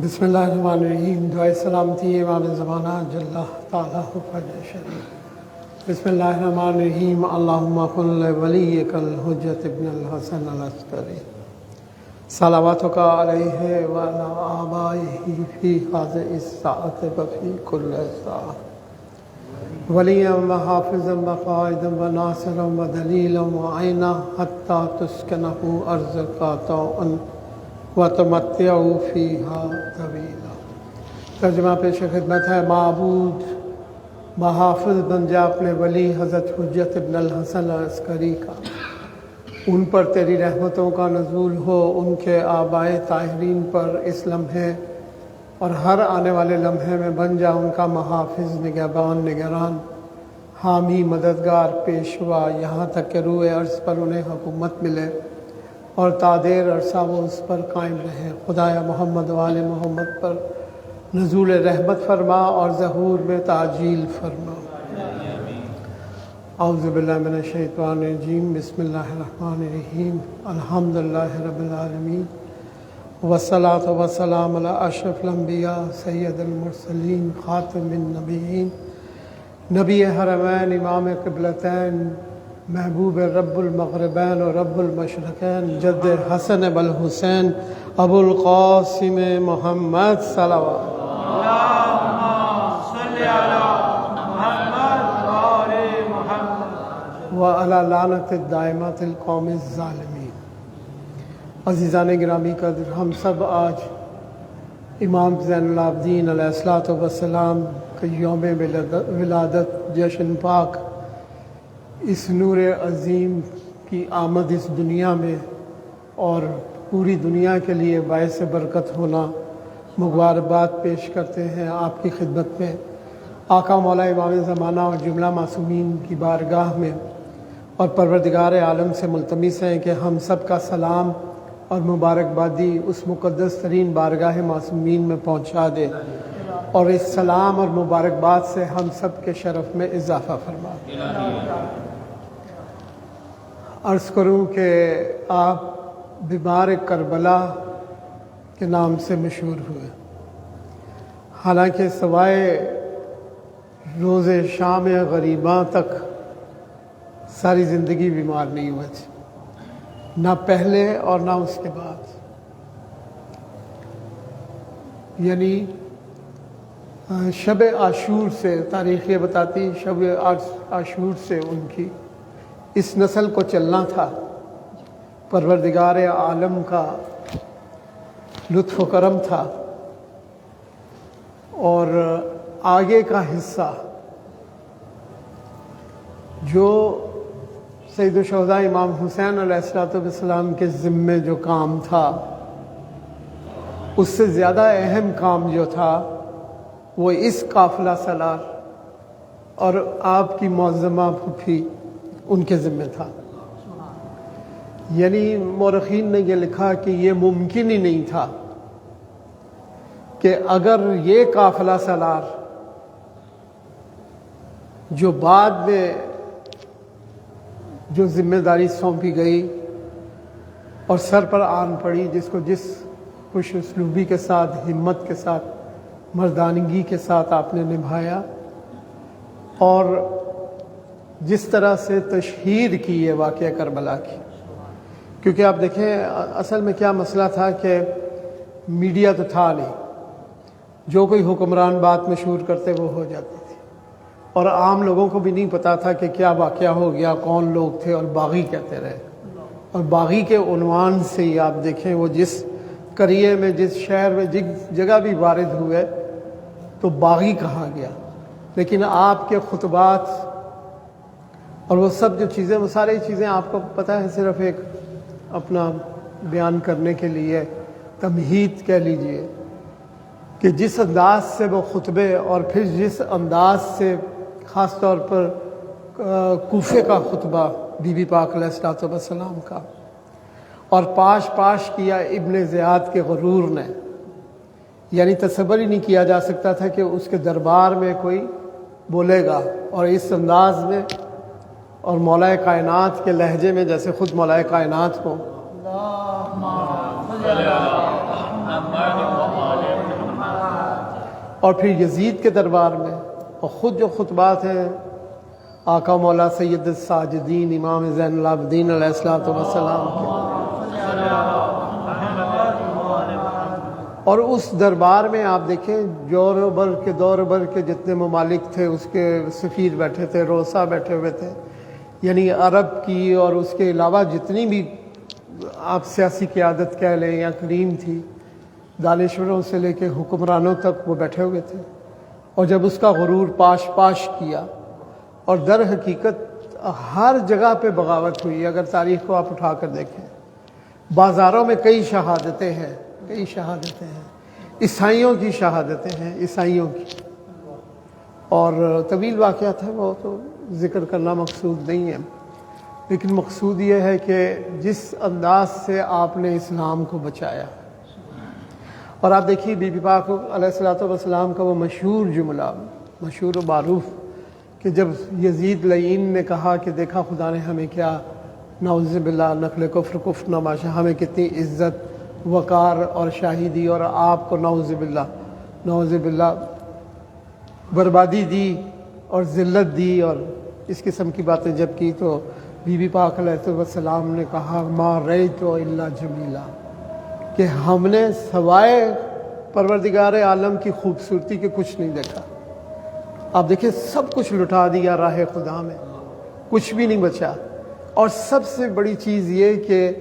بسم اللہ الرحمن الرحیم۔ دعائے سلامتی امام زمانہ جل تعالیٰ فضل شریف۔ بسم اللہ الرحمن الرحیم۔ اللہم کن لولیک الحجۃ ابن الحسن العسکری صلواتک علیہ وعلی آبائہ فی هذه الساعة وفی کل ساعة ولیا وحافظا وقائدا وناصرا ودلیلا وعینا حتی تسکنہ ارضک طوعا وَتَمَتِّعُوا فِيهَا طَوِيلًا۔ ترجمہ پیش خدمت ہے۔ معبود محافظ بن جا اپنے ولی حضرت حجت ابن الحسن العسکری کا، ان پر تیری رحمتوں کا نزول ہو، ان کے آبائے طاہرین پر اس لمحے اور ہر آنے والے لمحے میں بن جا ان کا محافظ، نگہبان، نگران، حامی، مددگار، پیشوا، یہاں تک کہ روئے عرض پر انہیں حکومت ملے اور تادیر عرصہ وہ اس پر قائم رہے۔ خدایا محمد و آل محمد پر نزول رحمت فرما اور ظہور میں تعجیل فرما۔ اعوذ باللہ من الشیطان الرجیم۔ بسم اللہ الرحمن الرحیم۔ الحمدللہ رب العالمین والصلاة والسلام علی اشرف الانبیاء سید المرسلین خاتم النبیین نبی حرمین امام قبلتین محبوب رب المغربین و رب المشرقین جد حسن بالحسین ابو القاسم محمد صلوات اللہم صلی علی محمد و آل محمد وعلی لعنت الدائمات القوم الظالمین۔ عزیزان گرامی قدر، ہم سب آج امام زین العابدین علیہ السلام کے یوم ولادت جشن پاک، اس نور عظیم کی آمد اس دنیا میں اور پوری دنیا کے لیے باعث برکت ہونا مبارکباد پیش کرتے ہیں آپ کی خدمت میں۔ آقا مولا امام زمانہ اور جملہ معصومین کی بارگاہ میں اور پروردگار عالم سے ملتمس ہیں کہ ہم سب کا سلام اور مبارکبادی اس مقدس ترین بارگاہ معصومین میں پہنچا دے اور اس سلام اور مبارکباد سے ہم سب کے شرف میں اضافہ فرما۔ عرض کروں کہ آپ بیمار کربلا کے نام سے مشہور ہوئے، حالانکہ سوائے روز شام غریباں تک ساری زندگی بیمار نہیں ہوئے تھے، نہ پہلے اور نہ اس کے بعد۔ یعنی شب عاشور سے، تاریخ یہ بتاتی شب عاشور سے ان کی اس نسل کو چلنا تھا۔ پروردگار عالم کا لطف و کرم تھا اور آگے کا حصہ جو سید الشہداء امام حسین علیہ السلام کے ذمے جو کام تھا، اس سے زیادہ اہم کام جو تھا وہ اس قافلہ سالار اور آپ کی معظمہ پھوپھی ان کے ذمہ تھا۔ یعنی مورخین نے یہ لکھا کہ یہ ممکن ہی نہیں تھا کہ اگر یہ قافلہ سالار جو بعد میں جو ذمہ داری سونپی گئی اور سر پر آن پڑی، جس کو جس خوش اسلوبی کے ساتھ، ہمت کے ساتھ، مردانگی کے ساتھ آپ نے نبھایا اور جس طرح سے تشہیر کی یہ واقعہ کربلا کی۔ کیونکہ آپ دیکھیں اصل میں کیا مسئلہ تھا کہ میڈیا تو تھا نہیں، جو کوئی حکمران بات مشہور کرتے وہ ہو جاتی تھی اور عام لوگوں کو بھی نہیں پتا تھا کہ کیا واقعہ ہو گیا، کون لوگ تھے، اور باغی کہتے رہے۔ اور باغی کے عنوان سے ہی آپ دیکھیں وہ جس قریے میں، جس شہر میں، جس جگہ بھی وارد ہوئے تو باغی کہا گیا۔ لیکن آپ کے خطبات اور وہ سب جو چیزیں، وہ ساری چیزیں آپ کو پتہ ہے صرف ایک اپنا بیان کرنے کے لیے تمہید کہہ لیجئے کہ جس انداز سے وہ خطبے اور پھر جس انداز سے خاص طور پر کوفے کا خطبہ بی بی پاک علیہ السلام کا، اور پاش پاش کیا ابن زیاد کے غرور نے، یعنی تصور ہی نہیں کیا جا سکتا تھا کہ اس کے دربار میں کوئی بولے گا اور اس انداز میں اور مولا کائنات کے لہجے میں، جیسے خود مولا کائنات کو۔ اللہم صلی علی محمد و آل محمد اور پھر یزید کے دربار میں، اور خود جو خطبات ہیں آقا مولا سید الساجدین امام زین العابدین علیہ الصلوۃ والسلام کے، اور اس دربار میں آپ دیکھیں دور بھر کے جتنے ممالک تھے اس کے سفیر بیٹھے تھے، روسا بیٹھے ہوئے تھے، یعنی عرب کی اور اس کے علاوہ جتنی بھی آپ سیاسی قیادت کہہ لیں یا کریم تھی، دانشوروں سے لے کے حکمرانوں تک وہ بیٹھے ہوئے تھے۔ اور جب اس کا غرور پاش کیا، اور در حقیقت ہر جگہ پہ بغاوت ہوئی، اگر تاریخ کو آپ اٹھا کر دیکھیں، بازاروں میں کئی شہادتیں ہیں، عیسائیوں کی شہادتیں ہیں، عیسائیوں کی، اور طویل واقعات ہے، وہ تو ذکر کرنا مقصود نہیں ہے، لیکن مقصود یہ ہے کہ جس انداز سے آپ نے اسلام کو بچایا، اور آپ دیکھیے بی بی پاک علیہ الصلوۃ والسلام کا وہ مشہور جملہ، مشہور و معروف، کہ جب یزید لعین نے کہا کہ دیکھا خدا نے ہمیں کیا، نعوذ باللہ، نقل کفر نماشا، ہمیں کتنی عزت، وقار اور شاہی دی، اور آپ کو نعوذ باللہ بربادی دی اور ذلت دی، اور اس قسم کی باتیں جب کی، تو بی بی پاک علیہ السلام نے کہا ما رأیت الا جمیلا، کہ ہم نے سوائے پروردگار عالم کی خوبصورتی کے کچھ نہیں دیکھا۔ آپ دیکھیں سب کچھ لٹا دیا راہ خدا میں، کچھ بھی نہیں بچا، اور سب سے بڑی چیز یہ کہ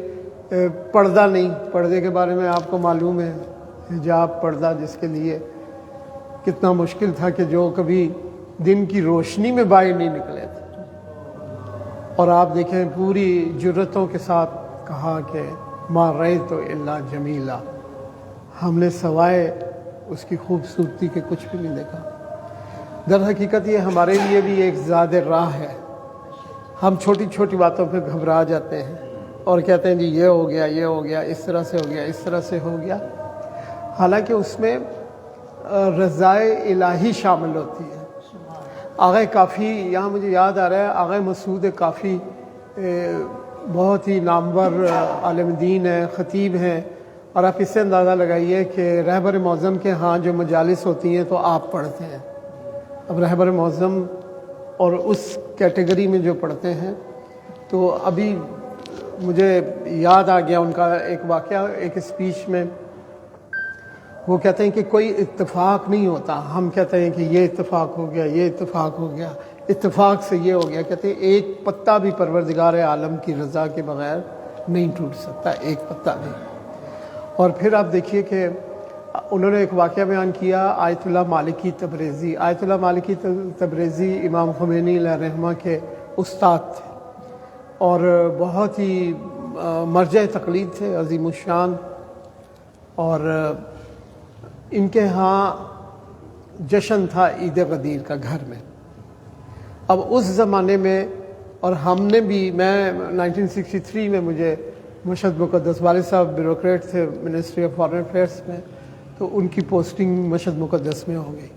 پردہ نہیں، پردے کے بارے میں آپ کو معلوم ہے، حجاب، پردہ، جس کے لیے کتنا مشکل تھا کہ جو کبھی دن کی روشنی میں باہر نہیں نکلے تھے، اور آپ دیکھیں پوری جرتوں کے ساتھ کہا کہ ما رأیت الا جمیلا، ہم نے سوائے اس کی خوبصورتی کے کچھ بھی نہیں دیکھا۔ در حقیقت یہ ہمارے لیے بھی ایک زاد راہ ہے، ہم چھوٹی چھوٹی باتوں پہ گھبرا جاتے ہیں اور کہتے ہیں جی یہ ہو گیا، اس طرح سے ہو گیا، حالانکہ اس میں رضائے الہی شامل ہوتی ہے۔ آغا کافی، یہاں مجھے یاد آ رہا ہے، آغا مسعود کافی بہت ہی نامور عالم دین ہیں، خطیب ہیں، اور آپ اس سے اندازہ لگائیے کہ رہبر معظم کے ہاں جو مجالس ہوتی ہیں تو آپ پڑھتے ہیں۔ اب رہبر معظم اور اس کیٹیگری میں جو پڑھتے ہیں، تو ابھی مجھے یاد آ گیا ان کا ایک واقعہ، ایک اسپیچ میں وہ کہتے ہیں کہ کوئی اتفاق نہیں ہوتا، ہم کہتے ہیں کہ یہ اتفاق ہو گیا، اتفاق سے یہ ہو گیا، کہتے ہیں ایک پتا بھی پروردگار عالم کی رضا کے بغیر نہیں ٹوٹ سکتا، ایک پتا بھی۔ اور پھر آپ دیکھیے کہ انہوں نے ایک واقعہ بیان کیا، آیت اللہ مالکی تبریزی، آیت اللہ مالکی تبریزی امام خمینی علیہ الرحمہ کے استاد تھے، اور بہت ہی مرجع تقلید تھے، عظیم الشان، اور ان کے ہاں جشن تھا عید غدیر کا گھر میں۔ اب اس زمانے میں، اور ہم نے بھی، میں 1963 میں مجھے مشہد مقدس، والد صاحب بیوروکریٹ تھے منسٹری آف فارن افیئرس میں، تو ان کی پوسٹنگ مشہد مقدس میں ہو گئی۔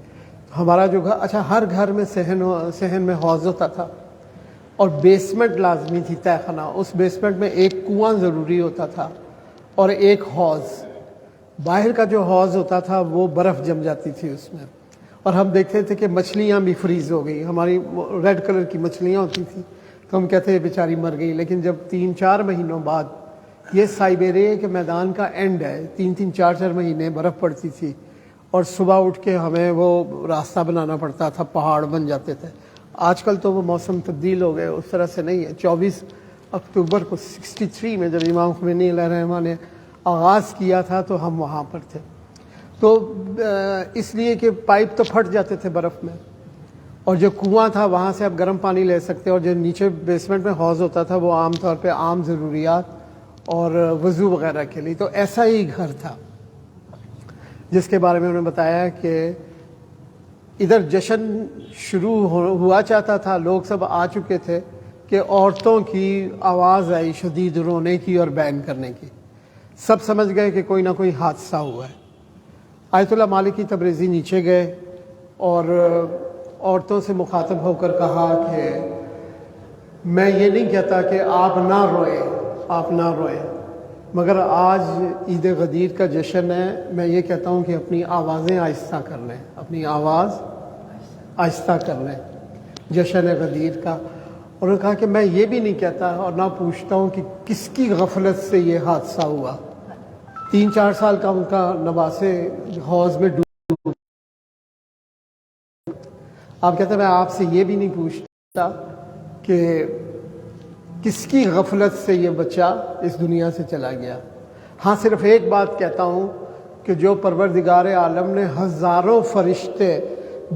ہمارا جو گھر، اچھا ہر گھر میں صحن میں حوض ہوتا تھا، اور بیسمنٹ لازمی تھی، تہ خانہ، اس بیسمنٹ میں ایک کنواں ضروری ہوتا تھا اور ایک حوض۔ باہر کا جو حوض ہوتا تھا وہ برف جم جاتی تھی اس میں، اور ہم دیکھتے تھے کہ مچھلیاں بھی فریز ہو گئی، ہماری ریڈ کلر کی مچھلیاں ہوتی تھیں، تو ہم کہتے ہیں بیچاری مر گئی، لیکن جب 3-4 مہینوں بعد، یہ سائبیریا کے میدان کا اینڈ ہے، 3-4 مہینے برف پڑتی تھی، اور صبح اٹھ کے ہمیں وہ راستہ بنانا پڑتا تھا، پہاڑ بن جاتے تھے۔ آج کل تو وہ موسم تبدیل ہو گئے، اس طرح سے نہیں ہے۔ 24 اکتوبر کو 63 میں جب امام خمینی علیہ الرحمہ نے آغاز کیا تھا تو ہم وہاں پر تھے، تو اس لیے کہ پائپ تو پھٹ جاتے تھے برف میں، اور جو کنواں تھا وہاں سے آپ گرم پانی لے سکتے، اور جو نیچے بیسمنٹ میں حوض ہوتا تھا وہ عام طور پہ عام ضروریات اور وضو وغیرہ کے لیے، تو ایسا ہی گھر تھا جس کے بارے میں انہوں نے بتایا کہ ادھر جشن شروع ہوا چاہتا تھا، لوگ سب آ چکے تھے کہ عورتوں کی آواز آئی شدید رونے کی اور بین کرنے کی، سب سمجھ گئے کہ کوئی نہ کوئی حادثہ ہوا ہے۔ آیت اللہ مالکی تبریزی نیچے گئے اور عورتوں سے مخاطب ہو کر کہا کہ میں یہ نہیں کہتا کہ آپ نہ روئیں، مگر آج عید غدیر کا جشن ہے، میں یہ کہتا ہوں کہ اپنی آوازیں آہستہ کر لیں، اپنی آواز آہستہ کر لیں جشن غدیر کا۔ اور انہوں نے کہا کہ میں یہ بھی نہیں کہتا اور نہ پوچھتا ہوں کہ کس کی غفلت سے یہ حادثہ ہوا۔ 3-4 سال کا ان کا نواسے حوض میں ڈوب، آپ کہتے ہیں میں آپ سے یہ بھی نہیں پوچھتا کہ کس کی غفلت سے یہ بچہ اس دنیا سے چلا گیا۔ ہاں صرف ایک بات کہتا ہوں کہ جو پروردگار عالم نے ہزاروں فرشتے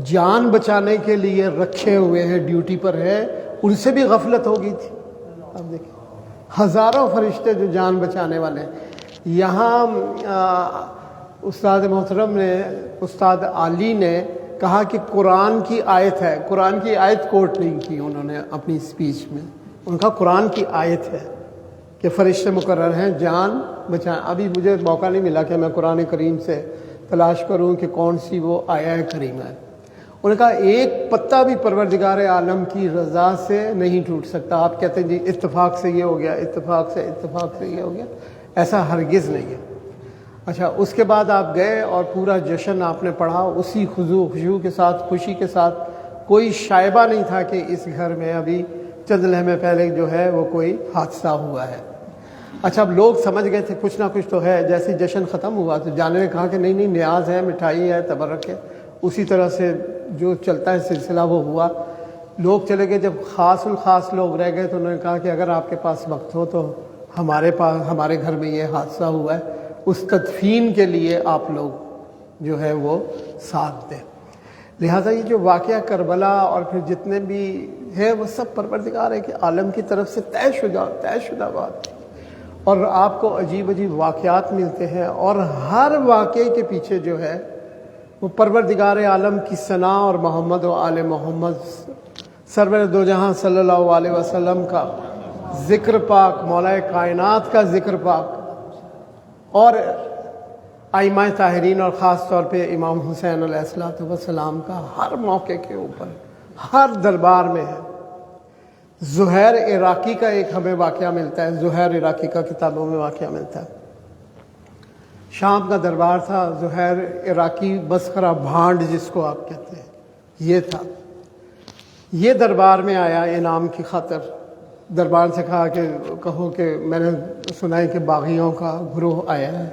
جان بچانے کے لیے رکھے ہوئے ہیں، ڈیوٹی پر ہے، ان سے بھی غفلت ہو گئی تھی۔ آپ دیکھیں ہزاروں فرشتے جو جان بچانے والے ہیں۔ یہاں استاد محترم نے، استاد علی نے کہا کہ قرآن کی آیت ہے، قرآن کی آیت کوٹ نہیں کی انہوں نے اپنی اسپیچ میں، ان کا قرآن کی آیت ہے کہ فرشتے مقرر ہیں جان بچائیں۔ ابھی مجھے موقع نہیں ملا کہ میں قرآن کریم سے تلاش کروں کہ کون سی وہ آیہ کریمہ ہے۔ انہوں نے کہا ایک پتا بھی پروردگار عالم کی رضا سے نہیں ٹوٹ سکتا۔ آپ کہتے ہیں جی اتفاق سے یہ ہو گیا، اتفاق سے یہ ہو گیا، ایسا ہرگز نہیں ہے۔ اچھا، اس کے بعد آپ گئے اور پورا جشن آپ نے پڑھا اسی خضوع کے ساتھ، خوشی کے ساتھ، کوئی شائبہ نہیں تھا کہ اس گھر میں ابھی چند لمحے پہلے جو ہے وہ کوئی حادثہ ہوا ہے۔ اچھا، اب لوگ سمجھ گئے تھے کچھ نہ کچھ تو ہے۔ جیسے جشن ختم ہوا تو جانے نے کہا کہ نہیں نہیں، نیاز ہے، مٹھائی ہے، تبرک ہے۔ اسی طرح سے جو چلتا ہے سلسلہ وہ ہوا، لوگ چلے گئے۔ جب خاص الخاص لوگ رہ گئے تو انہوں نے کہا کہ اگر آپ کے پاس وقت ہو تو ہمارے گھر میں یہ حادثہ ہوا ہے، اس تدفین کے لیے آپ لوگ جو ہے وہ ساتھ دیں۔ لہٰذا یہ جو واقعہ کربلا اور پھر جتنے بھی ہے وہ سب پروردگار ہے کہ عالم کی طرف سے طے شدہ بات تھی۔ اور آپ کو عجیب عجیب واقعات ملتے ہیں، اور ہر واقعے کے پیچھے جو ہے وہ پروردگار عالم کی ثنا اور محمد و آل محمد سرور دو جہاں صلی اللہ علیہ وسلم کا ذکر پاک، مولا کائنات کا ذکر پاک، اور ائمہ طاہرین اور خاص طور پہ امام حسین علیہ السلام کا ہر موقع کے اوپر، ہر دربار میں ہے۔ زہیر عراقی کا ایک ہمیں واقعہ ملتا ہے، زہیر عراقی کا کتابوں میں واقعہ ملتا ہے۔ شام کا دربار تھا، زہیر عراقی مسخرہ بھانڈ جس کو آپ کہتے ہیں یہ تھا۔ یہ دربار میں آیا انعام کی خاطر، دربار سے کہا کہ کہو کہ میں نے سنا ہے کہ باغیوں کا گروہ آیا ہے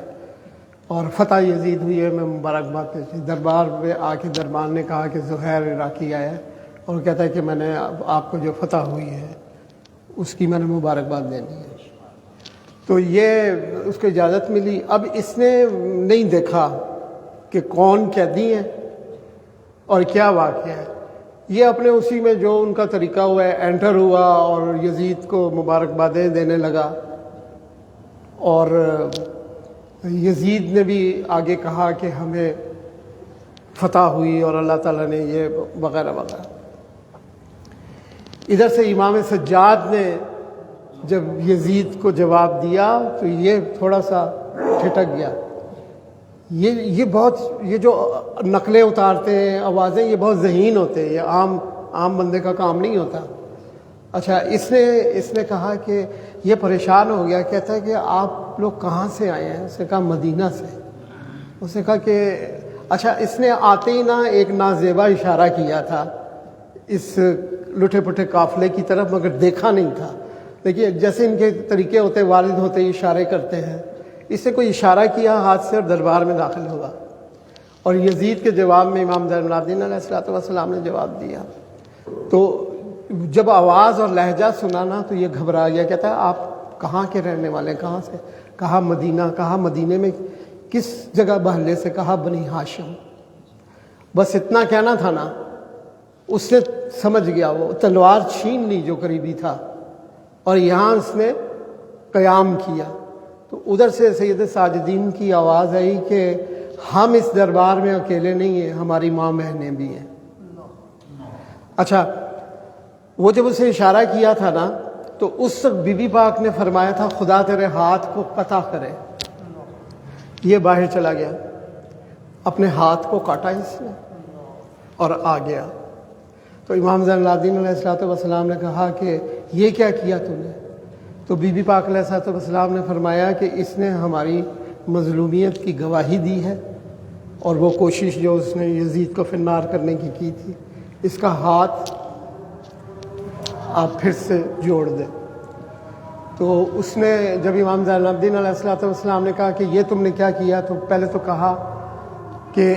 اور فتح یزید ہوئی ہے، میں مبارکباد پیش۔ دربار میں آ کے دربار نے کہا کہ زہیر عراقی آیا ہے اور کہتا ہے کہ میں نے آپ کو جو فتح ہوئی ہے اس کی میں نے مبارکباد دینی ہے۔ تو یہ اس کو اجازت ملی۔ اب اس نے نہیں دیکھا کہ کون قیدی ہیں اور کیا واقعہ ہے، یہ اپنے اسی میں جو ان کا طریقہ ہوا ہے انٹر ہوا اور یزید کو مبارکبادیں دینے لگا، اور یزید نے بھی آگے کہا کہ ہمیں فتح ہوئی اور اللہ تعالیٰ نے یہ وغیرہ وغیرہ۔ ادھر سے امام سجاد نے جب یزید کو جواب دیا تو یہ تھوڑا سا ٹھٹک گیا۔ یہ جو نقلیں اتارتے ہیں آوازیں، یہ بہت ذہین ہوتے ہیں، یہ عام بندے کا کام نہیں ہوتا۔ اچھا، اس نے کہا کہ یہ پریشان ہو گیا، کہتا ہے کہ آپ لوگ کہاں سے آئے ہیں؟ اس نے کہا مدینہ سے۔ اس نے کہا کہ اچھا، اس نے آتے ہی نہ ایک نازیبا اشارہ کیا تھا اس لٹے پٹے قافلے کی طرف، مگر دیکھا نہیں تھا۔ دیکھیے جیسے ان کے طریقے ہوتے، والد ہوتے ہی اشارے کرتے ہیں، اس نے کوئی اشارہ کیا ہاتھ سے اور دربار میں داخل ہوا، اور یزید کے جواب میں امام زین العابدین علیہ السلام نے جواب دیا۔ تو جب آواز اور لہجہ سنا نا تو یہ گھبرا گیا، کہتا ہے آپ کہاں کے رہنے والے ہیں؟ کہاں سے؟ کہا مدینہ۔ کہا مدینے میں کس جگہ محلے سے؟ کہا بنی ہاشم۔ بس اتنا کہنا تھا نا، اس سے سمجھ گیا، وہ تلوار چھین لی جو قریبی تھا اور یہاں اس نے قیام کیا۔ تو ادھر سے سید ساجدین کی آواز آئی کہ ہم اس دربار میں اکیلے نہیں ہیں، ہماری ماں بہنیں بھی ہیں۔ اچھا، وہ جب اسے اشارہ کیا تھا نا تو اس وقت بی بی پاک نے فرمایا تھا خدا تیرے ہاتھ کو قطع کرے۔ یہ باہر چلا گیا، اپنے ہاتھ کو کاٹا اس نے اور آ گیا۔ تو امام زین العابدین علیہ السلام نے کہا کہ یہ کیا کیا تم نے؟ تو بی بی پاک علیہ السلام نے فرمایا کہ اس نے ہماری مظلومیت کی گواہی دی ہے، اور وہ کوشش جو اس نے یزید کو فنار کرنے کی تھی، اس کا ہاتھ آپ پھر سے جوڑ دیں۔ تو اس نے جب امام زین العابدین علیہ السلام نے کہا کہ یہ تم نے کیا کیا، تو پہلے تو کہا کہ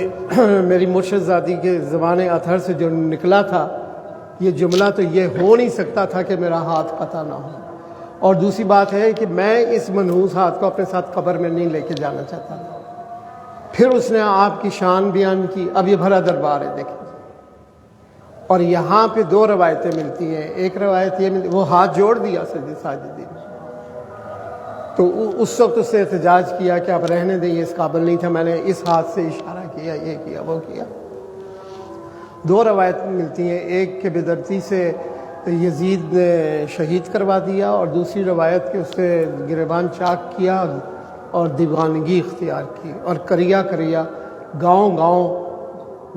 میری مرشد زادی کے زبان اطہر سے جو نکلا تھا یہ جملہ تو یہ ہو نہیں سکتا تھا کہ میرا ہاتھ قطع نہ ہو، اور دوسری بات ہے کہ میں اس منحوس ہاتھ کو اپنے ساتھ قبر میں نہیں لے کے جانا چاہتا تھا۔ پھر اس نے آپ کی شان بیان کی۔ اب یہ بھرا دربار ہے دیکھیں، اور یہاں پہ دو روایتیں ملتی ہیں۔ ایک روایت یہ ملتی، وہ ہاتھ جوڑ دیا ساجدین، تو اس وقت اس سے احتجاج کیا کہ آپ رہنے دیں، یہ اس قابل نہیں تھا، میں نے اس ہاتھ سے اشارہ کیا، یہ کیا وہ کیا۔ دو روایت ملتی ہیں، ایک کہ بدرتی سے یزید نے شہید کروا دیا، اور دوسری روایت کہ اس سے گریبان چاک کیا اور دیوانگی اختیار کی، اور کریا گاؤں گاؤں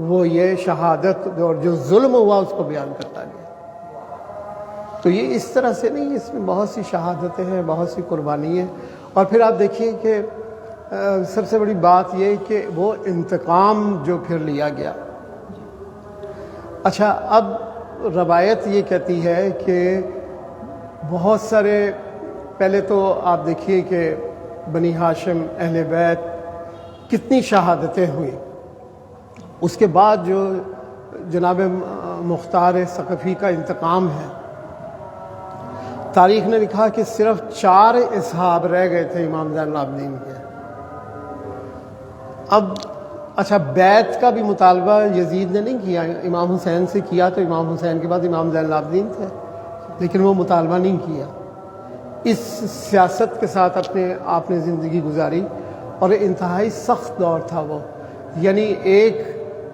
وہ یہ شہادت اور جو ظلم ہوا اس کو بیان کرتا گیا۔ تو یہ اس طرح سے نہیں، اس میں بہت سی شہادتیں ہیں، بہت سی قربانی ہیں۔ اور پھر آپ دیکھیے کہ سب سے بڑی بات یہ کہ وہ انتقام جو پھر لیا گیا۔ اچھا، اب روایت یہ کہتی ہے کہ بہت سارے، پہلے تو آپ دیکھیے کہ بنی ہاشم اہل بیت کتنی شہادتیں ہوئی، اس کے بعد جو جناب مختار ثقفی کا انتقام ہے، تاریخ نے لکھا کہ صرف 4 اصحاب رہ گئے تھے امام زین العابدین کے۔ اب اچھا، بیعت کا بھی مطالبہ یزید نے نہیں کیا، امام حسین سے کیا، تو امام حسین کے بعد امام زین العابدین تھے، لیکن وہ مطالبہ نہیں کیا۔ اس سیاست کے ساتھ آپ نے زندگی گزاری، اور انتہائی سخت دور تھا وہ، یعنی ایک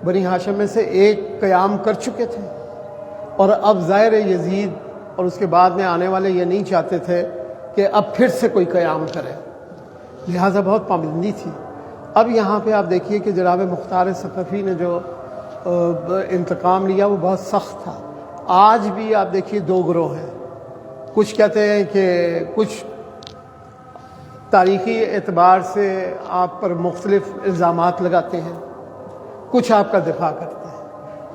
بنی ہاشم میں سے ایک قیام کر چکے تھے، اور اب ظاہر یزید اور اس کے بعد میں آنے والے یہ نہیں چاہتے تھے کہ اب پھر سے کوئی قیام کرے، لہٰذا بہت پابندی تھی۔ اب یہاں پہ آپ دیکھیے کہ جناب مختار ثقفی نے جو انتقام لیا وہ بہت سخت تھا۔ آج بھی آپ دیکھیے 2 گروہ ہیں، کچھ کہتے ہیں کہ کچھ تاریخی اعتبار سے آپ پر مختلف الزامات لگاتے ہیں، کچھ آپ کا دفاع کرتے ہیں،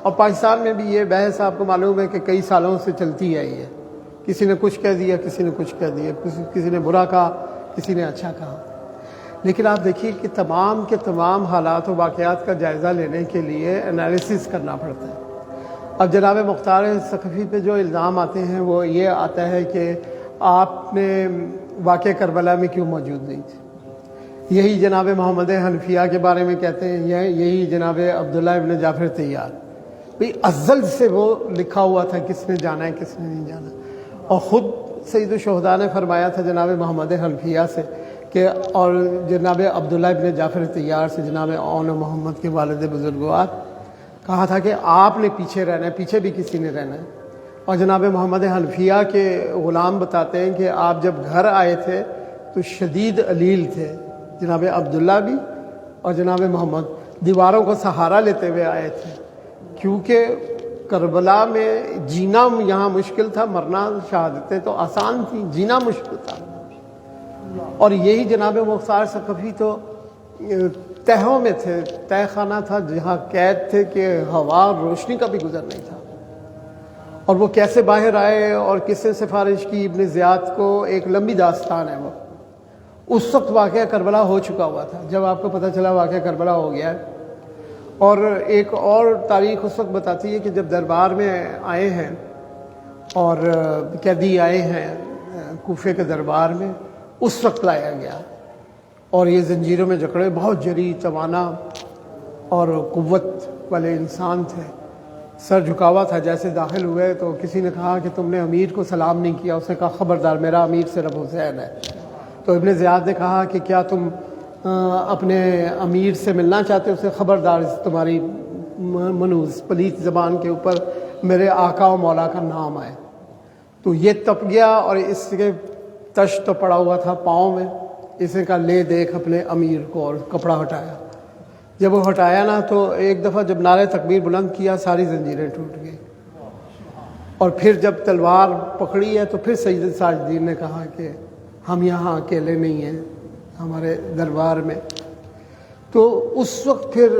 اور پاکستان میں بھی یہ بحث آپ کو معلوم ہے کہ کئی سالوں سے چلتی ہے۔ یہ کسی نے کچھ کہہ دیا، کسی نے کچھ کہہ دیا، کسی نے برا کہا، کسی نے اچھا کہا، لیکن آپ دیکھیے کہ تمام کے تمام حالات و واقعات کا جائزہ لینے کے لیے انالیسس کرنا پڑتا ہے۔ اب جناب مختار ثقفی پہ جو الزام آتے ہیں وہ یہ آتا ہے کہ آپ نے واقع کربلا میں کیوں موجود نہیں تھے۔ یہی جناب محمد حنفیہ کے بارے میں کہتے ہیں، یہی جناب عبداللہ ابن جعفر طیار، بھئی ازل سے وہ لکھا ہوا تھا کس نے جانا ہے کس نے نہیں جانا۔ اور خود سید الشہداء نے فرمایا تھا جناب محمد حنفیہ سے کہ، اور جناب عبداللہ ابن جعفر طیار سے، جناب اون محمد کے والد بزرگوار، کہا تھا کہ آپ نے پیچھے رہنا ہے، پیچھے بھی کسی نے رہنا ہے۔ اور جناب محمد حنفیہ کے غلام بتاتے ہیں کہ آپ جب گھر آئے تھے تو شدید علیل تھے، جناب عبداللہ بھی اور جناب محمد دیواروں کو سہارا لیتے ہوئے آئے تھے، کیونکہ کربلا میں جینا یہاں مشکل تھا، مرنا شہادتیں تو آسان تھیں، جینا مشکل تھا۔ اور یہی جناب مختار ثقفی تو تہوں میں تھے، تہ خانہ تھا جہاں قید تھے کہ ہوا روشنی کا بھی گزر نہیں تھا۔ اور وہ کیسے باہر آئے اور کس نے سفارش کی ابن زیاد کو، ایک لمبی داستان ہے وہ۔ اس وقت واقعہ کربلا ہو چکا ہوا تھا جب آپ کو پتہ چلا واقعہ کربلا ہو گیا ہے۔ اور ایک اور تاریخ اس وقت بتاتی ہے کہ جب دربار میں آئے ہیں اور قیدی آئے ہیں کوفے کے دربار میں، اس وقت لایا گیا، اور یہ زنجیروں میں جکڑے، بہت جری توانا اور قوت والے انسان تھے، سر جھکا ہوا تھا۔ جیسے داخل ہوئے تو کسی نے کہا کہ تم نے امیر کو سلام نہیں کیا، اس نے کہا خبردار، میرا امیر صرف حسین ہے۔ تو ابن زیاد نے کہا کہ کیا تم اپنے امیر سے ملنا چاہتے ہو؟ اسے خبردار، تمہاری منوز پلیت زبان کے اوپر میرے آقا و مولا کا نام آئے۔ تو یہ تپ گیا، اور اس کے تش تو پڑا ہوا تھا پاؤں میں، اس نے کہا لے دیکھ اپنے امیر کو، اور کپڑا ہٹایا۔ جب وہ ہٹایا نا تو ایک دفعہ جب نعرہ تکبیر بلند کیا، ساری زنجیریں ٹوٹ گئی، اور پھر جب تلوار پکڑی ہے تو پھر سید ساجدین نے کہا کہ ہم یہاں اکیلے نہیں ہیں ہمارے دربار میں. تو اس وقت پھر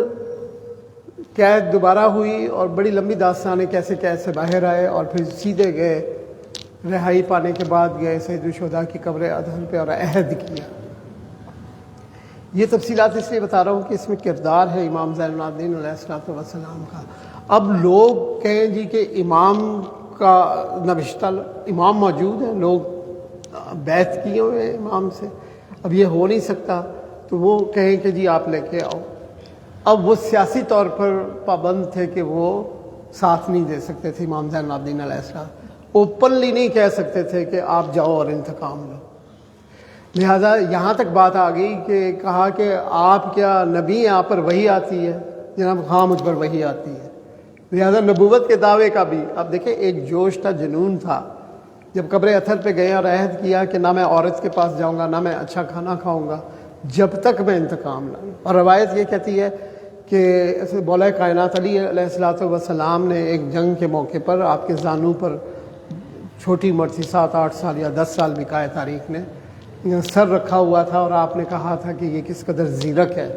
قید دوبارہ ہوئی اور بڑی لمبی داستان ہے کیسے کیسے باہر آئے اور پھر سیدھے گئے رہائی پانے کے بعد گئے سید الشہداء کی قبر ادہم پہ اور عہد کیا. یہ تفصیلات اس لیے بتا رہا ہوں کہ اس میں کردار ہے امام زین العابدین علیہ الصلوۃ والسلام کا. اب لوگ کہیں جی کہ امام کا نبشتہ امام موجود ہے، لوگ بیعت کیے ہوئے ہیں امام سے، اب یہ ہو نہیں سکتا تو وہ کہیں کہ جی آپ لے کے آؤ. اب وہ سیاسی طور پر پابند تھے کہ وہ ساتھ نہیں دے سکتے تھے امام زین العابدین علیہ السلام، اوپنلی نہیں کہہ سکتے تھے کہ آپ جاؤ اور انتقام لو. لہذا یہاں تک بات آ گئی کہ کہا کہ آپ کیا نبی ہیں، آپ پر وحی آتی ہے؟ جناب ہاں مجھ پر وحی آتی ہے. لہذا نبوت کے دعوے کا بھی اب دیکھیں ایک جوش تھا، جنون تھا. جب قبر اطہر پہ گئے اور عہد کیا کہ نہ میں عورت کے پاس جاؤں گا، نہ میں اچھا کھانا کھاؤں گا جب تک میں انتقام نہ لوں. اور روایت یہ کہتی ہے کہ مولا کائنات علی علیہ الصلوۃ والسلام نے ایک جنگ کے موقع پر آپ کے زانو پر، چھوٹی عمر تھی 7-8 سال یا 10 سال بھی کہا ہے تاریخ نے، سر رکھا ہوا تھا اور آپ نے کہا تھا کہ یہ کس قدر زیرک ہے،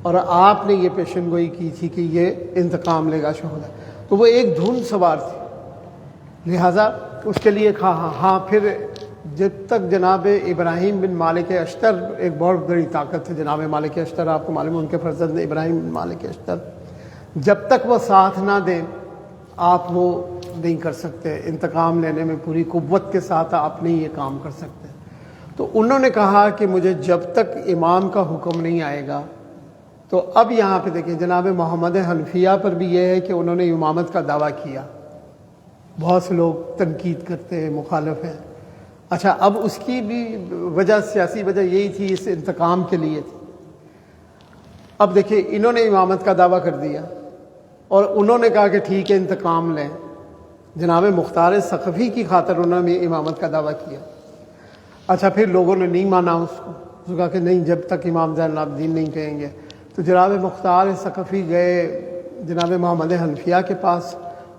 اور آپ نے یہ پیشن گوئی کی تھی کہ یہ انتقام لے گا شہداء. تو وہ ایک دھن سوار تھی، لہٰذا اس کے لیے کہا. ہاں پھر جب تک جناب ابراہیم بن مالک اشتر، ایک بہت بڑی طاقت ہے جناب مالک اشتر، آپ کو معلوم ہے ان کے فرزند ابراہیم بن مالک اشتر، جب تک وہ ساتھ نہ دیں آپ وہ نہیں کر سکتے، انتقام لینے میں پوری قوت کے ساتھ آپ نہیں یہ کام کر سکتے. تو انہوں نے کہا کہ مجھے جب تک امام کا حکم نہیں آئے گا. تو اب یہاں پہ دیکھیں جناب محمد حنفیہ پر بھی یہ ہے کہ انہوں نے امامت کا دعویٰ کیا، بہت سے لوگ تنقید کرتے ہیں، مخالف ہیں. اچھا اب اس کی بھی وجہ، سیاسی وجہ یہی تھی، اس انتقام کے لیے تھی. اب دیکھیں انہوں نے امامت کا دعویٰ کر دیا اور انہوں نے کہا کہ ٹھیک ہے انتقام لیں. جناب مختار ثقفی کی خاطر انہوں نے امامت کا دعویٰ کیا. اچھا پھر لوگوں نے نہیں مانا اس کو کہا کہ نہیں جب تک امام زین العابدین نہیں کہیں گے. تو جناب مختار ثقفی گئے جناب محمد حنفیہ کے پاس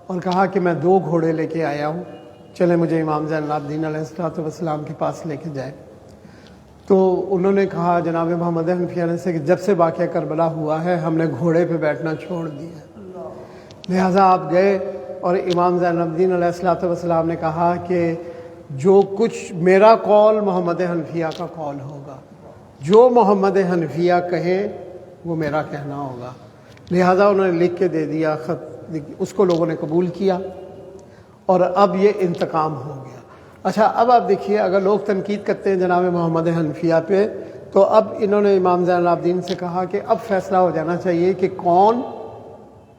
اور کہا کہ میں 2 گھوڑے لے کے آیا ہوں، چلیں مجھے امام زین العابدین علیہ الصلوۃ والسلام کے پاس لے کے جائے. تو انہوں نے کہا جناب محمد حنفیہ نے سے کہ جب سے واقعہ کربلا ہوا ہے ہم نے گھوڑے پہ بیٹھنا چھوڑ دیا. لہٰذا آپ گئے اور امام زین العابدین علیہ الصلوۃ والسلام نے کہا کہ جو کچھ میرا قول محمد حنفیہ کا قول ہوگا، جو محمد حنفیہ کہیں وہ میرا کہنا ہوگا. لہٰذا انہوں نے لکھ کے دے دیا خط، اس کو لوگوں نے قبول کیا اور اب یہ انتقام ہو گیا. اچھا اب آپ دیکھیے اگر لوگ تنقید کرتے ہیں جناب محمد حنفیہ پہ، تو اب انہوں نے امام زین العابدین سے کہا کہ اب فیصلہ ہو جانا چاہیے کہ کون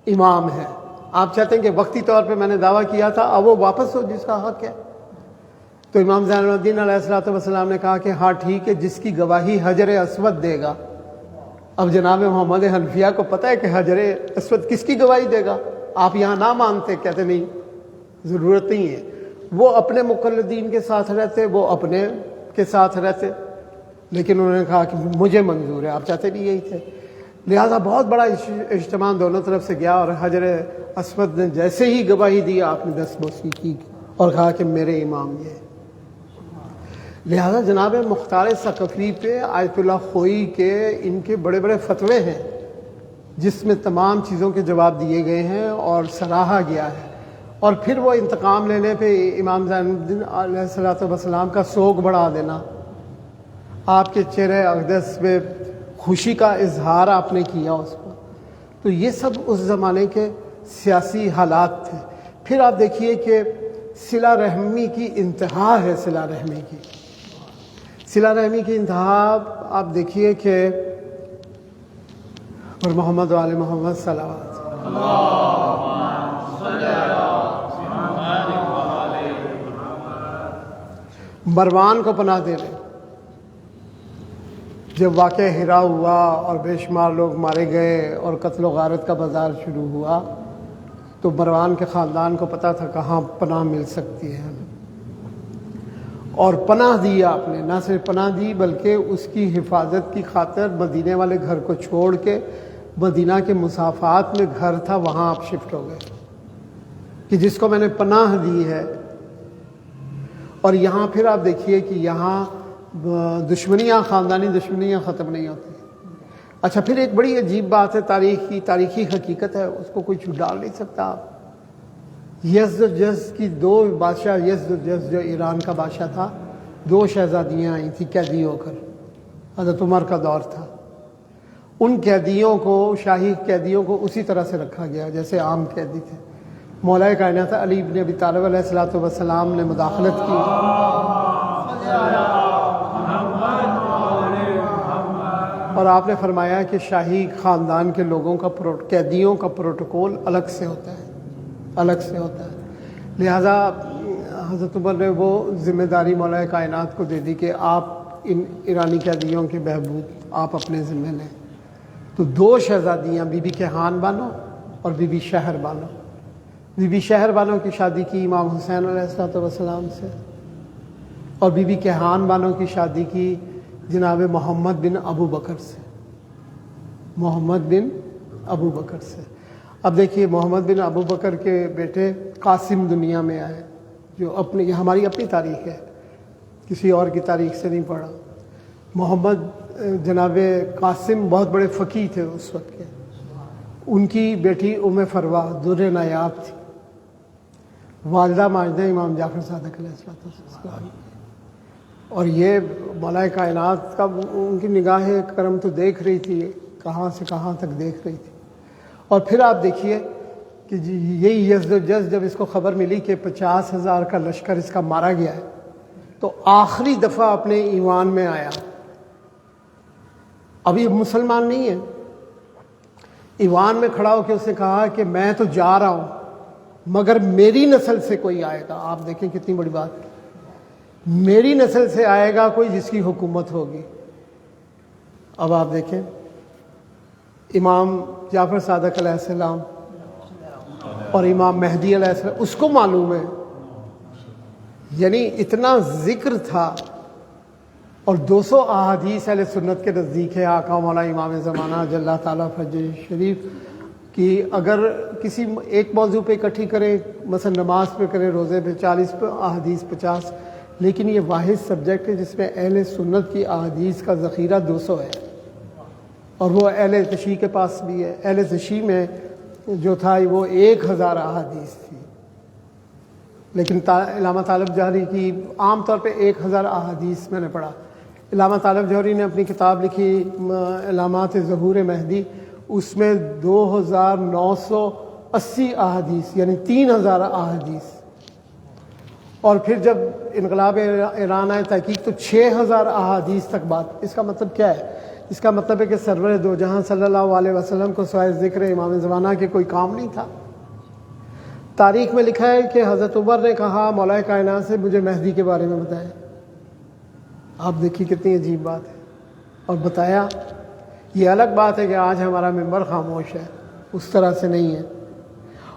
امام ہے. آپ چاہتے ہیں کہ وقتی طور پہ میں نے دعویٰ کیا تھا اب وہ واپس ہو جس کا حق ہے. تو امام زین العابدین علیہ الصلوۃ والسلام نے کہا کہ ہاں ٹھیک ہے، جس کی گواہی حجر اسود دے گا. اب جناب محمد حنفیہ کو پتہ ہے کہ حجر اسود کس کی گواہی دے گا. آپ یہاں نہ مانتے، کہتے نہیں ضرورت نہیں ہے. وہ اپنے مقلدین کے ساتھ رہتے، وہ اپنے کے ساتھ رہتے، لیکن انہوں نے کہا کہ مجھے منظور ہے. آپ چاہتے بھی یہی تھے. لہٰذا بہت بڑا اجتماع دونوں طرف سے گیا اور حجر اسود نے جیسے ہی گواہی دی آپ نے دستبوسی کی اور کہا کہ میرے امام یہ. لہذا جناب مختار ثقفی پہ آیت اللہ خوئی کے ان کے بڑے بڑے فتوے ہیں جس میں تمام چیزوں کے جواب دیے گئے ہیں اور سراہا گیا ہے. اور پھر وہ انتقام لینے پہ امام زین العابدین علیہ الصلوۃ والسلام کا سوگ بڑھا دینا، آپ کے چہرے اقدس میں خوشی کا اظہار آپ نے کیا اس کو. تو یہ سب اس زمانے کے سیاسی حالات تھے. پھر آپ دیکھیے کہ صلہ رحمی کی انتہا ہے. صلہ رحمی کی انتہا آپ دیکھیے کہ اور محمد و آل محمد صلوات مروان کو پناہ دے رہے. جب واقعہ ہرا ہوا اور بے شمار لوگ مارے گئے اور قتل و غارت کا بازار شروع ہوا تو مروان کے خاندان کو پتہ تھا کہاں پناہ مل سکتی ہے اور پناہ دی آپ نے. نہ صرف پناہ دی بلکہ اس کی حفاظت کی خاطر مدینے والے گھر کو چھوڑ کے مدینہ کے مسافات میں گھر تھا وہاں آپ شفٹ ہو گئے. کہ جس کو میں نے پناہ دی ہے. اور یہاں پھر آپ دیکھیے کہ یہاں دشمنیاں، خاندانی دشمنیاں ختم نہیں ہوتی. اچھا پھر ایک بڑی عجیب بات ہے، تاریخی حقیقت ہے، اس کو کوئی چھو ڈال نہیں سکتا آپ. یزدجرد کی 2 بادشاہ، یزدجرد جو ایران کا بادشاہ تھا، 2 شہزادیاں آئی تھیں قیدی ہو کر، حضرت عمر کا دور تھا. ان قیدیوں کو، شاہی قیدیوں کو اسی طرح سے رکھا گیا جیسے عام قیدی تھے. مولا کائنات علی بن ابی طالب علیہ الصلوۃ والسلام نے مداخلت کی اور آپ نے فرمایا کہ شاہی خاندان کے لوگوں کا قیدیوں کا پروٹوکول الگ سے ہوتا ہے، الگ سے ہوتا ہے. لہذا حضرت عمر نے وہ ذمہ داری مولا کائنات کو دے دی کہ آپ ان ایرانی قیدیوں کی بہبود آپ اپنے ذمہ لیں. تو 2 شہزادیاں، بی بی کیہان بانو اور بی بی شہر بانو. بی بی شہر بانو کی شادی کی امام حسین علیہ السلام سے، اور بی بی کیہان بانو کی شادی کی جناب محمد بن ابو بکر سے، محمد بن ابو بکر سے. اب دیکھیے محمد بن ابو بکر کے بیٹے قاسم دنیا میں آئے، جو یہ ہماری اپنی تاریخ ہے، کسی اور کی تاریخ سے نہیں پڑھا. محمد جناب قاسم بہت بڑے فقیہ تھے اس وقت کے. ان کی بیٹی ام فروا در نایاب تھی، والدہ ماجدہ امام جعفر صادق علیہ السلام. اور یہ مولا کائنات کا ان کی نگاہ کرم تو دیکھ رہی تھی، کہاں سے کہاں تک دیکھ رہی تھی. اور پھر آپ دیکھیے کہ یہی یزدجرد جب اس کو خبر ملی کہ 50,000 کا لشکر اس کا مارا گیا ہے، تو آخری دفعہ اپنے ایمان میں آیا. ابھی مسلمان نہیں ہے، ایوان میں کھڑا ہو کے اس نے کہا کہ میں تو جا رہا ہوں مگر میری نسل سے کوئی آئے گا. آپ دیکھیں کتنی بڑی بات ہے، میری نسل سے آئے گا کوئی جس کی حکومت ہوگی. اب آپ دیکھیں امام جعفر صادق علیہ السلام اور امام مہدی علیہ السلام، اس کو معلوم ہے، یعنی اتنا ذکر تھا. اور 200 احادیث اہل سنت کے نزدیک ہے آقا مولا امام زمانہ جل تعالیٰ فجر شریف کی اگر کسی ایک موضوع پہ اکٹھی کریں، مثلا نماز پہ کریں، روزے پہ 40 پہ احادیث 50، لیکن یہ واحد سبجیکٹ ہے جس میں اہل سنت کی احادیث کا ذخیرہ 200 ہے، اور وہ اہل تشیع کے پاس بھی ہے. اہل تشیع میں جو تھا وہ 1000 احادیث تھی، لیکن علامہ طالب جوہری کی عام طور پہ 1000 احادیث میں نے پڑھا. علامہ طالب جوہری نے اپنی کتاب لکھی علامات ظہور مہدی، اس میں 2980 احادیث یعنی 3000 احادیث. اور پھر جب انقلاب ایران آئے تحقیق تو 6000 احادیث تک بات. اس کا مطلب کیا ہے؟ اس کا مطلب ہے کہ سرور دو جہاں صلی اللہ علیہ وسلم کو سوائے ذکر امام زمانہ کے کوئی کام نہیں تھا. تاریخ میں لکھا ہے کہ حضرت عمر نے کہا مولا کائنات سے مجھے مہدی کے بارے میں بتائیں. آپ دیکھیے کتنی عجیب بات ہے. اور بتایا. یہ الگ بات ہے کہ آج ہمارا ممبر خاموش ہے، اس طرح سے نہیں ہے.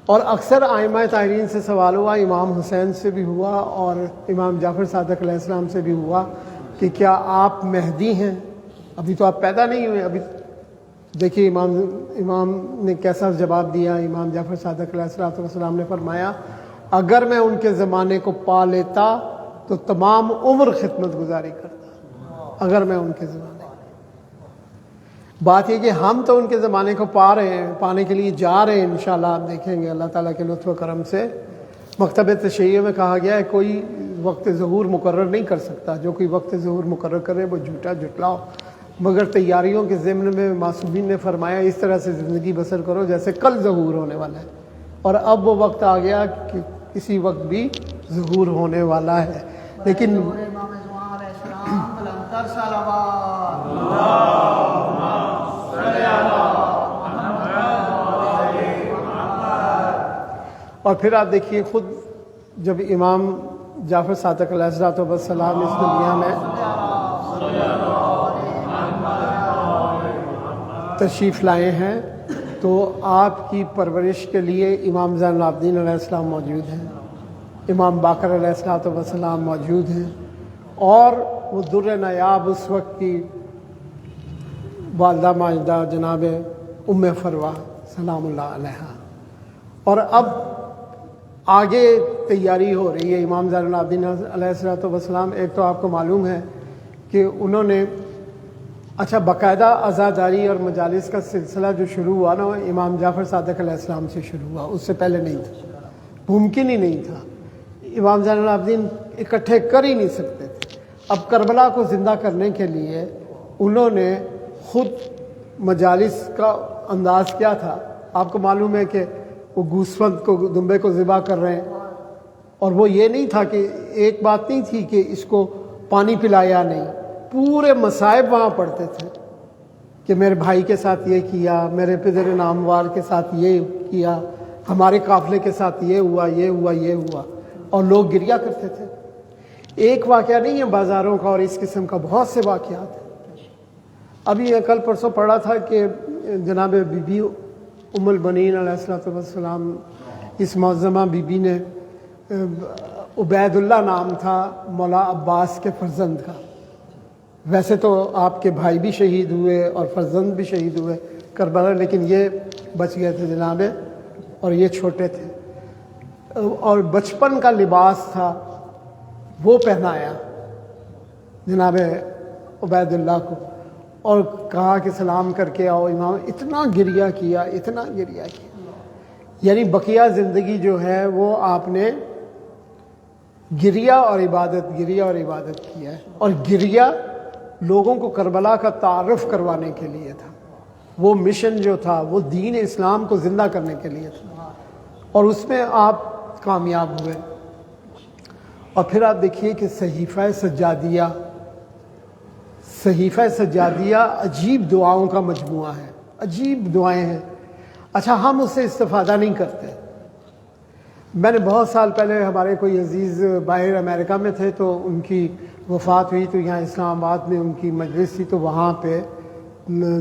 اور اکثر ائمہ طاہرین سے سوال ہوا، امام حسین سے بھی ہوا اور امام جعفر صادق علیہ السلام سے بھی ہوا کہ کیا آپ مہدی ہیں؟ ابھی تو آپ پیدا نہیں ہوئے. ابھی دیکھیے امام نے کیسا جواب دیا. امام جعفر صادق علیہ السلام نے فرمایا اگر میں ان کے زمانے کو پا لیتا تو تمام عمر خدمت گزاری کرتا، اگر میں ان کے زمانے. بات یہ کہ ہم تو ان کے زمانے کو پا رہے ہیں، پانے کے لیے جا رہے ہیں انشاءاللہ. آپ دیکھیں گے اللہ تعالیٰ کے لطف و کرم سے. مکتب تشیع میں کہا گیا ہے کوئی وقت ظہور مقرر نہیں کر سکتا، جو کوئی وقت ظہور مقرر کرے وہ جھوٹا جھٹلاؤ. مگر تیاریوں کے ضمن میں معصومین نے فرمایا اس طرح سے زندگی بسر کرو جیسے کل ظہور ہونے والا ہے. اور اب وہ وقت آ گیا کہ کسی وقت بھی ظہور ہونے والا ہے. لیکن اور پھر آپ دیکھیے خود جب امام جعفر صادق علیہ السلام اس دنیا میں تشریف لائے ہیں تو آپ کی پرورش کے لیے امام زین العابدین علیہ السلام موجود ہیں، امام باقر علیہ السلام موجود ہیں، اور وہ در نایاب اس وقت کی والدہ ماجدہ جناب ام فروا سلام اللہ علیہا. اور اب آگے تیاری ہو رہی ہے امام زین العابدین علیہ الصلوۃ والسلام. ایک تو آپ کو معلوم ہے کہ انہوں نے باقاعدہ عزاداری اور مجالس کا سلسلہ جو شروع ہوا نا وہ امام جعفر صادق علیہ السلام سے شروع ہوا، اس سے پہلے نہیں تھا، ممکن ہی نہیں تھا. امام زین العابدین اکٹھے کر ہی نہیں سکتے تھے. اب کربلا کو زندہ کرنے کے لیے انہوں نے خود مجالس کا انداز کیا تھا. آپ کو معلوم ہے کہ وہ گوسفند کو، دمبے کو ذبح کر رہے ہیں، اور وہ یہ نہیں تھا کہ ایک بات نہیں تھی کہ اس کو پانی پلایا نہیں، پورے مصائب وہاں پڑھتے تھے کہ میرے بھائی کے ساتھ یہ کیا، میرے پدر ناموار کے ساتھ یہ کیا، ہمارے قافلے کے ساتھ یہ ہوا، یہ ہوا، یہ ہوا، اور لوگ گریہ کرتے تھے. ایک واقعہ نہیں ہے بازاروں کا، اور اس قسم کا بہت سے واقعات ہیں. ابھی کل پرسوں پڑھا تھا کہ جناب بی بی ام البنین علیہ الصلوۃ والسلام، اس معظمہ بی بی نے، عبید اللہ نام تھا مولا عباس کے فرزند کا. ویسے تو آپ کے بھائی بھی شہید ہوئے اور فرزند بھی شہید ہوئے کربلا، لیکن یہ بچ گئے تھے جناب، اور یہ چھوٹے تھے. اور بچپن کا لباس تھا وہ پہنایا جناب عبید اللہ کو، اور کہا کہ سلام کر کے آؤ امام. اتنا گریہ کیا، اتنا گریہ کیا. یعنی بقیہ زندگی جو ہے وہ آپ نے گریہ اور عبادت، گریہ اور عبادت کیا ہے. اور گریہ لوگوں کو کربلا کا تعارف کروانے کے لیے تھا. وہ مشن جو تھا وہ دین اسلام کو زندہ کرنے کے لیے تھا، اور اس میں آپ کامیاب ہوئے. اور پھر آپ دیکھیے کہ صحیفہ سجادیہ، صحیفہ سجادیہ عجیب دعاؤں کا مجموعہ ہے، عجیب دعائیں ہیں. ہم اس سے استفادہ نہیں کرتے. میں نے بہت سال پہلے، ہمارے کوئی عزیز باہر امریکہ میں تھے تو ان کی وفات ہوئی، تو یہاں اسلام آباد میں ان کی مجلس تھی، تو وہاں پہ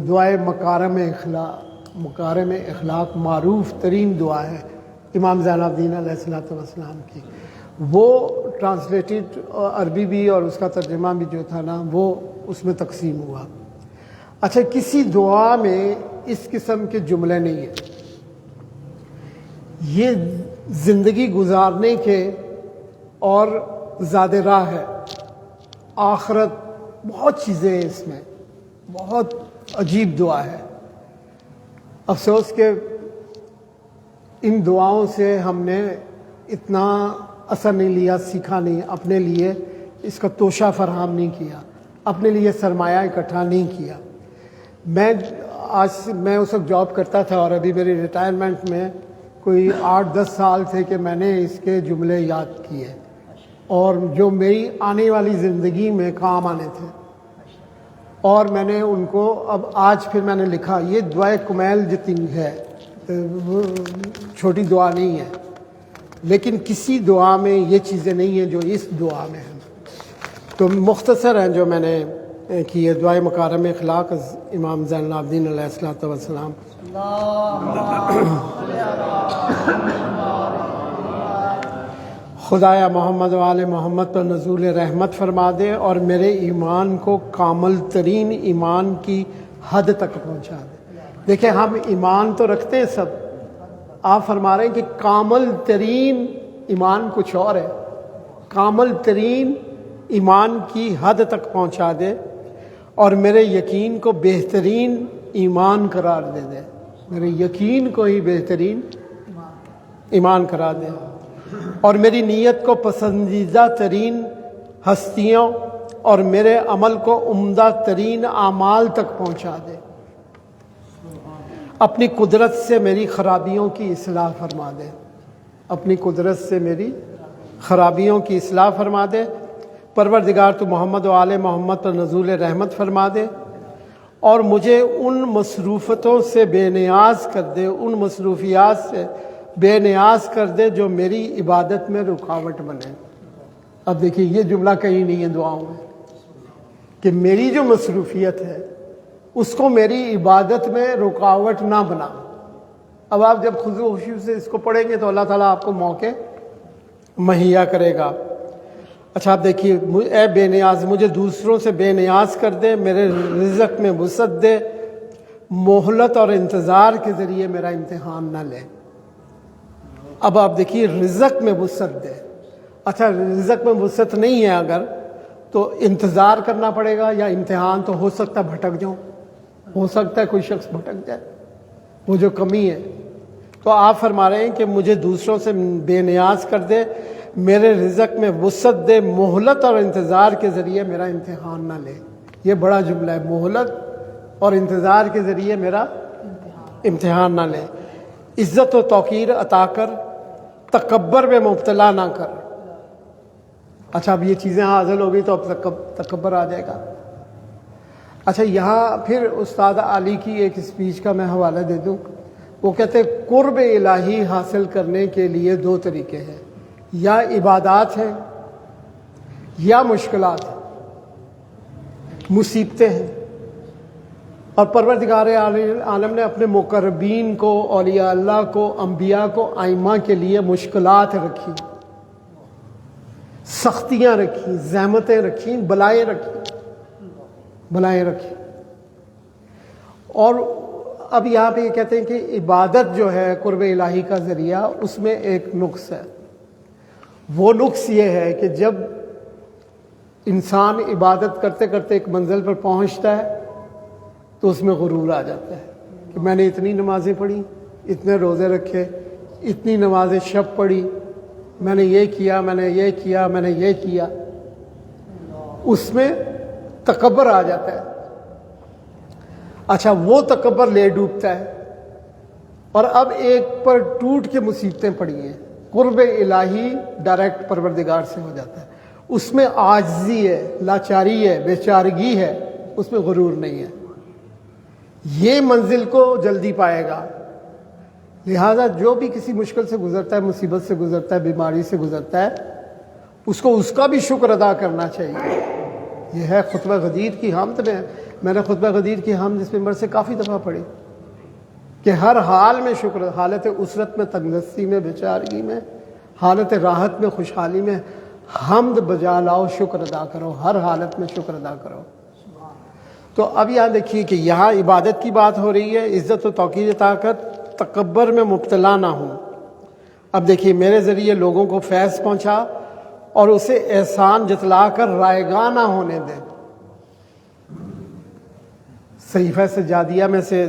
دعائے مکارم اخلاق معروف ترین دعا ہے امام زین العابدین علیہ الصلوۃ والسلام کی. وہ ٹرانسلیٹڈ عربی بھی اور اس کا ترجمہ بھی جو تھا نا وہ اس میں تقسیم ہوا. کسی دعا میں اس قسم کے جملے نہیں ہیں. یہ زندگی گزارنے کے اور زاد راہ ہے، آخرت، بہت چیزیں ہیں اس میں. بہت عجیب دعا ہے. افسوس کہ ان دعاؤں سے ہم نے اتنا اثر نہیں لیا، سیکھا نہیں، اپنے لیے اس کا توشہ فراہم نہیں کیا، اپنے لیے سرمایہ اکٹھا نہیں کیا. میں اس وقت جاب کرتا تھا، اور ابھی میری ریٹائرمنٹ میں کوئی 8-10 سال تھے کہ میں نے اس کے جملے یاد کیے، اور جو میری آنے والی زندگی میں کام آنے تھے. اور میں نے ان کو اب آج پھر میں نے لکھا. یہ دعائے کمیل جتنی ہے، چھوٹی دعا نہیں ہے، لیکن کسی دعا میں یہ چیزیں نہیں ہیں جو اس دعا میں ہیں. تو مختصر ہیں جو میں نے کی ہے. دعائے مکارم اخلاق از امام زین العابدین علیہ الصلوۃ والسلام. خدایا محمد و آل محمد پر نزول رحمت فرما دے، اور میرے ایمان کو کامل ترین ایمان کی حد تک پہنچا دے. دیکھیں، ہم ایمان تو رکھتے ہیں سب، آپ فرما رہے ہیں کہ کامل ترین ایمان کچھ اور ہے. کامل ترین ایمان کی حد تک پہنچا دے، اور میرے یقین کو بہترین ایمان قرار دے دے. میرے یقین کو ہی بہترین ایمان قرار دے، اور میری نیت کو پسندیدہ ترین ہستیوں اور میرے عمل کو عمدہ ترین اعمال تک پہنچا دے. اپنی قدرت سے میری خرابیوں کی اصلاح فرما دے. اپنی قدرت سے میری خرابیوں کی اصلاح فرما دے. پروردگار تو محمد و آل محمد پر نزول رحمت فرما دے، اور مجھے ان مصروفتوں سے بے نیاز کر دے، ان مصروفیات سے بے نیاز کر دے جو میری عبادت میں رکاوٹ بنے. اب دیکھیے، یہ جملہ کہیں نہیں ہے دعاؤں میں کہ میری جو مصروفیت ہے اس کو میری عبادت میں رکاوٹ نہ بنا. اب آپ جب خضوع و خشوع سے اس کو پڑھیں گے تو اللہ تعالیٰ آپ کو موقع مہیا کرے گا. آپ دیکھیے، اے بے نیاز، مجھے دوسروں سے بے نیاز کر دے، میرے رزق میں وسعت دے، مہلت اور انتظار کے ذریعے میرا امتحان نہ لے. اب آپ دیکھیے رزق میں وسعت دے. اچھا رزق میں وسعت نہیں ہے اگر تو انتظار کرنا پڑے گا، یا امتحان تو ہو سکتا ہے بھٹک جاؤں، ہو سکتا ہے کوئی شخص بھٹک جائے، وہ جو کمی ہے. تو آپ فرما رہے ہیں کہ مجھے دوسروں سے بے نیاز کر دے، میرے رزق میں وسعت دے، مہلت اور انتظار کے ذریعے میرا امتحان نہ لے. یہ بڑا جملہ ہے، مہلت اور انتظار کے ذریعے میرا امتحان نہ لے. عزت و توقیر عطا کر، تکبر میں مبتلا نہ کر. اچھا اب یہ چیزیں حاصل ہو گئی تو اب تکبر آ جائے گا. اچھا یہاں پھر استاد علی کی ایک اسپیچ کا میں حوالہ دے دوں. وہ کہتے ہیں قرب الہی حاصل کرنے کے لیے دو طریقے ہیں، یا عبادات ہیں یا مشکلات ہیں، مصیبتیں ہیں. اور پروردگار عالم نے اپنے مقربین کو، اولیاء اللہ کو، انبیاء کو، ائمہ کے لیے مشکلات رکھی، سختیاں رکھی، زحمتیں رکھی، بلائیں رکھی. اور اب یہاں پہ یہ کہتے ہیں کہ عبادت جو ہے قرب الہی کا ذریعہ، اس میں ایک نقص ہے. وہ نقص یہ ہے کہ جب انسان عبادت کرتے کرتے ایک منزل پر پہنچتا ہے تو اس میں غرور آ جاتا ہے کہ میں نے اتنی نمازیں پڑھی، اتنے روزے رکھے، اتنی نمازیں شب پڑھی، میں نے یہ کیا، میں نے یہ کیا، میں نے یہ کیا. اس میں تکبر آ جاتا ہے. اچھا وہ تکبر لے ڈوبتا ہے، اور اب ایک پر ٹوٹ کے مصیبتیں پڑی ہیں. قرب الہی ڈائریکٹ پروردگار سے ہو جاتا ہے، اس میں عاجزی ہے، لاچاری ہے، بیچارگی ہے، اس میں غرور نہیں ہے. یہ منزل کو جلدی پائے گا. لہذا جو بھی کسی مشکل سے گزرتا ہے، مصیبت سے گزرتا ہے، بیماری سے گزرتا ہے، اس کو اس کا بھی شکر ادا کرنا چاہیے. یہ ہے خطبہ غدیر کی حمد. میں نے خطبہ غدیر کی حمد اس ممبر سے کافی دفعہ پڑھی کہ ہر حال میں شکر، حالت اسرت میں، تنگدستی میں، بیچارگی میں، حالت راحت میں، خوشحالی میں حمد بجا لاؤ، شکر ادا کرو، ہر حالت میں شکر ادا کرو. تو اب یہاں دیکھیے کہ یہاں عبادت کی بات ہو رہی ہے، عزت و توقیر عطا کر، تکبر میں مبتلا نہ ہوں. اب دیکھیے میرے ذریعے لوگوں کو فیض پہنچا اور اسے احسان جتلا کر رائگاں نہ ہونے دے. صحیفہ سجادیہ میں سے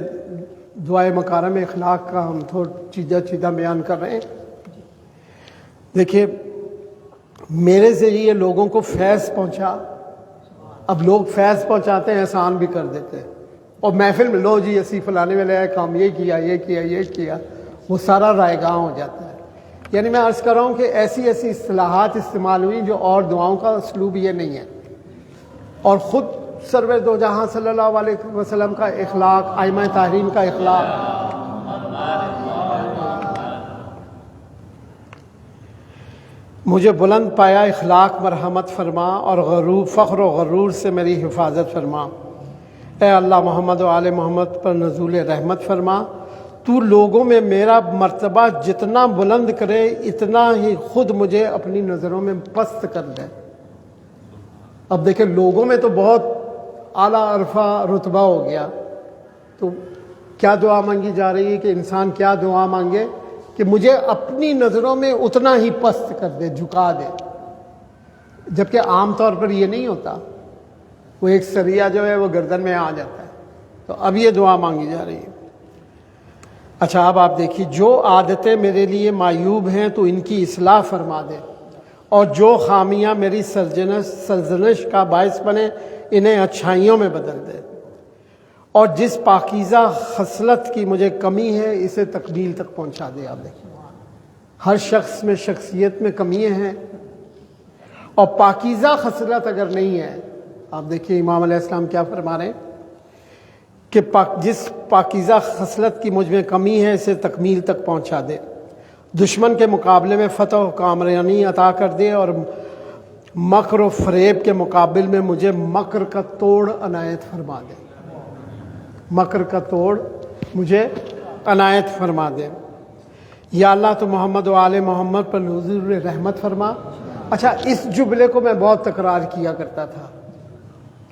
دعائے مکارم اخلاق کا ہم تھوڑا چیزہ بیان کر رہے ہیں. دیکھیے میرے ذریعے لوگوں کو فیض پہنچا. اب لوگ فیض پہنچاتے ہیں، احسان بھی کر دیتے ہیں، اور محفل میں لو جی اسی فلانے میں لے کام یہ کیا، یہ کیا، یہ کیا، وہ سارا رائگاں ہو جاتا ہے. یعنی میں عرض کر رہا ہوں کہ ایسی ایسی اصطلاحات استعمال ہوئی جو اور دعاؤں کا اسلوب یہ نہیں ہے. اور خود سرور دو جہاں صلی اللہ علیہ وسلم کا اخلاق، ائمہ طاہرین کا اخلاق، مجھے بلند پایا اخلاق مرحمت فرما، اور غرور، فخر و غرور سے میری حفاظت فرما. اے اللہ محمد و آل محمد پر نزول رحمت فرما. تو لوگوں میں میرا مرتبہ جتنا بلند کرے اتنا ہی خود مجھے اپنی نظروں میں پست کر دے. اب دیکھیں لوگوں میں تو بہت اعلیٰ عرفہ رتبہ ہو گیا، تو کیا دعا مانگی جا رہی ہے کہ انسان کیا دعا مانگے کہ مجھے اپنی نظروں میں اتنا ہی پست کر دے، جھکا دے. جبکہ عام طور پر یہ نہیں ہوتا، وہ ایک سریہ جو ہے وہ گردن میں آ جاتا ہے. تو اب یہ دعا مانگی جا رہی ہے. اچھا اب آپ دیکھیے جو عادتیں میرے لیے معیوب ہیں تو ان کی اصلاح فرما دے، اور جو خامیاں میری سرزنش کا باعث بنے انہیں اچھائیوں میں بدل دے. اور جس پاکیزہ خصلت کی مجھے کمی ہے اسے تکمیل تک پہنچا دے. آپ دیکھیں ہر شخص میں شخصیت میں کمیاں ہیں، اور پاکیزہ خصلت اگر نہیں ہے، آپ دیکھیے امام علیہ السلام کیا فرما رہے ہیں کہ جس پاکیزہ خصلت کی مجھ میں کمی ہے اسے تکمیل تک پہنچا دے. دشمن کے مقابلے میں فتح و کامرانی عطا کر دے، اور مکر و فریب کے مقابل میں مجھے مکر کا توڑ عنایت فرما دے. مکر کا توڑ مجھے عنایت فرما دے. یا اللہ تو محمد و آل محمد پر نزول رحمت فرما. اچھا اس جملے کو میں بہت تکرار کیا کرتا تھا،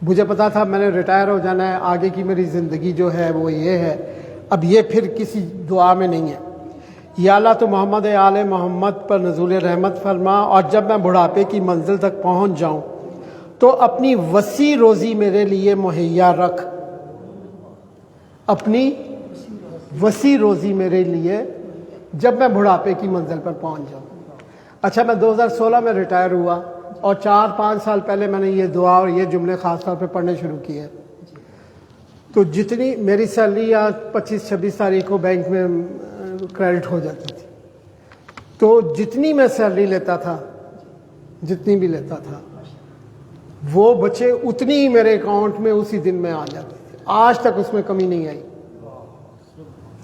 مجھے پتا تھا میں نے ریٹائر ہو جانا ہے، آگے کی میری زندگی جو ہے وہ یہ ہے، اب یہ پھر کسی دعا میں نہیں ہے. یا اللہ تو محمد آل محمد پر نزول رحمت فرما، اور جب میں بڑھاپے کی منزل تک پہنچ جاؤں تو اپنی وسیع روزی میرے لیے مہیا رکھ، اپنی وسیع روزی میرے لیے جب میں بڑھاپے کی منزل پر پہنچ جاؤں۔ اچھا، میں 2016 میں ریٹائر ہوا اور 4-5 سال پہلے میں نے یہ دعا اور یہ جملے خاص طور پہ پڑھنے شروع کیے۔ تو جتنی میری سیلری یا 25-26 تاریخ کو بینک میں کریڈٹ ہو جاتی تھی، تو جتنی میں سیلری لیتا تھا، جتنی بھی لیتا تھا، وہ بچے اتنی ہی میرے اکاؤنٹ میں اسی دن میں آ جاتی تھی۔ آج تک اس میں کمی نہیں آئی۔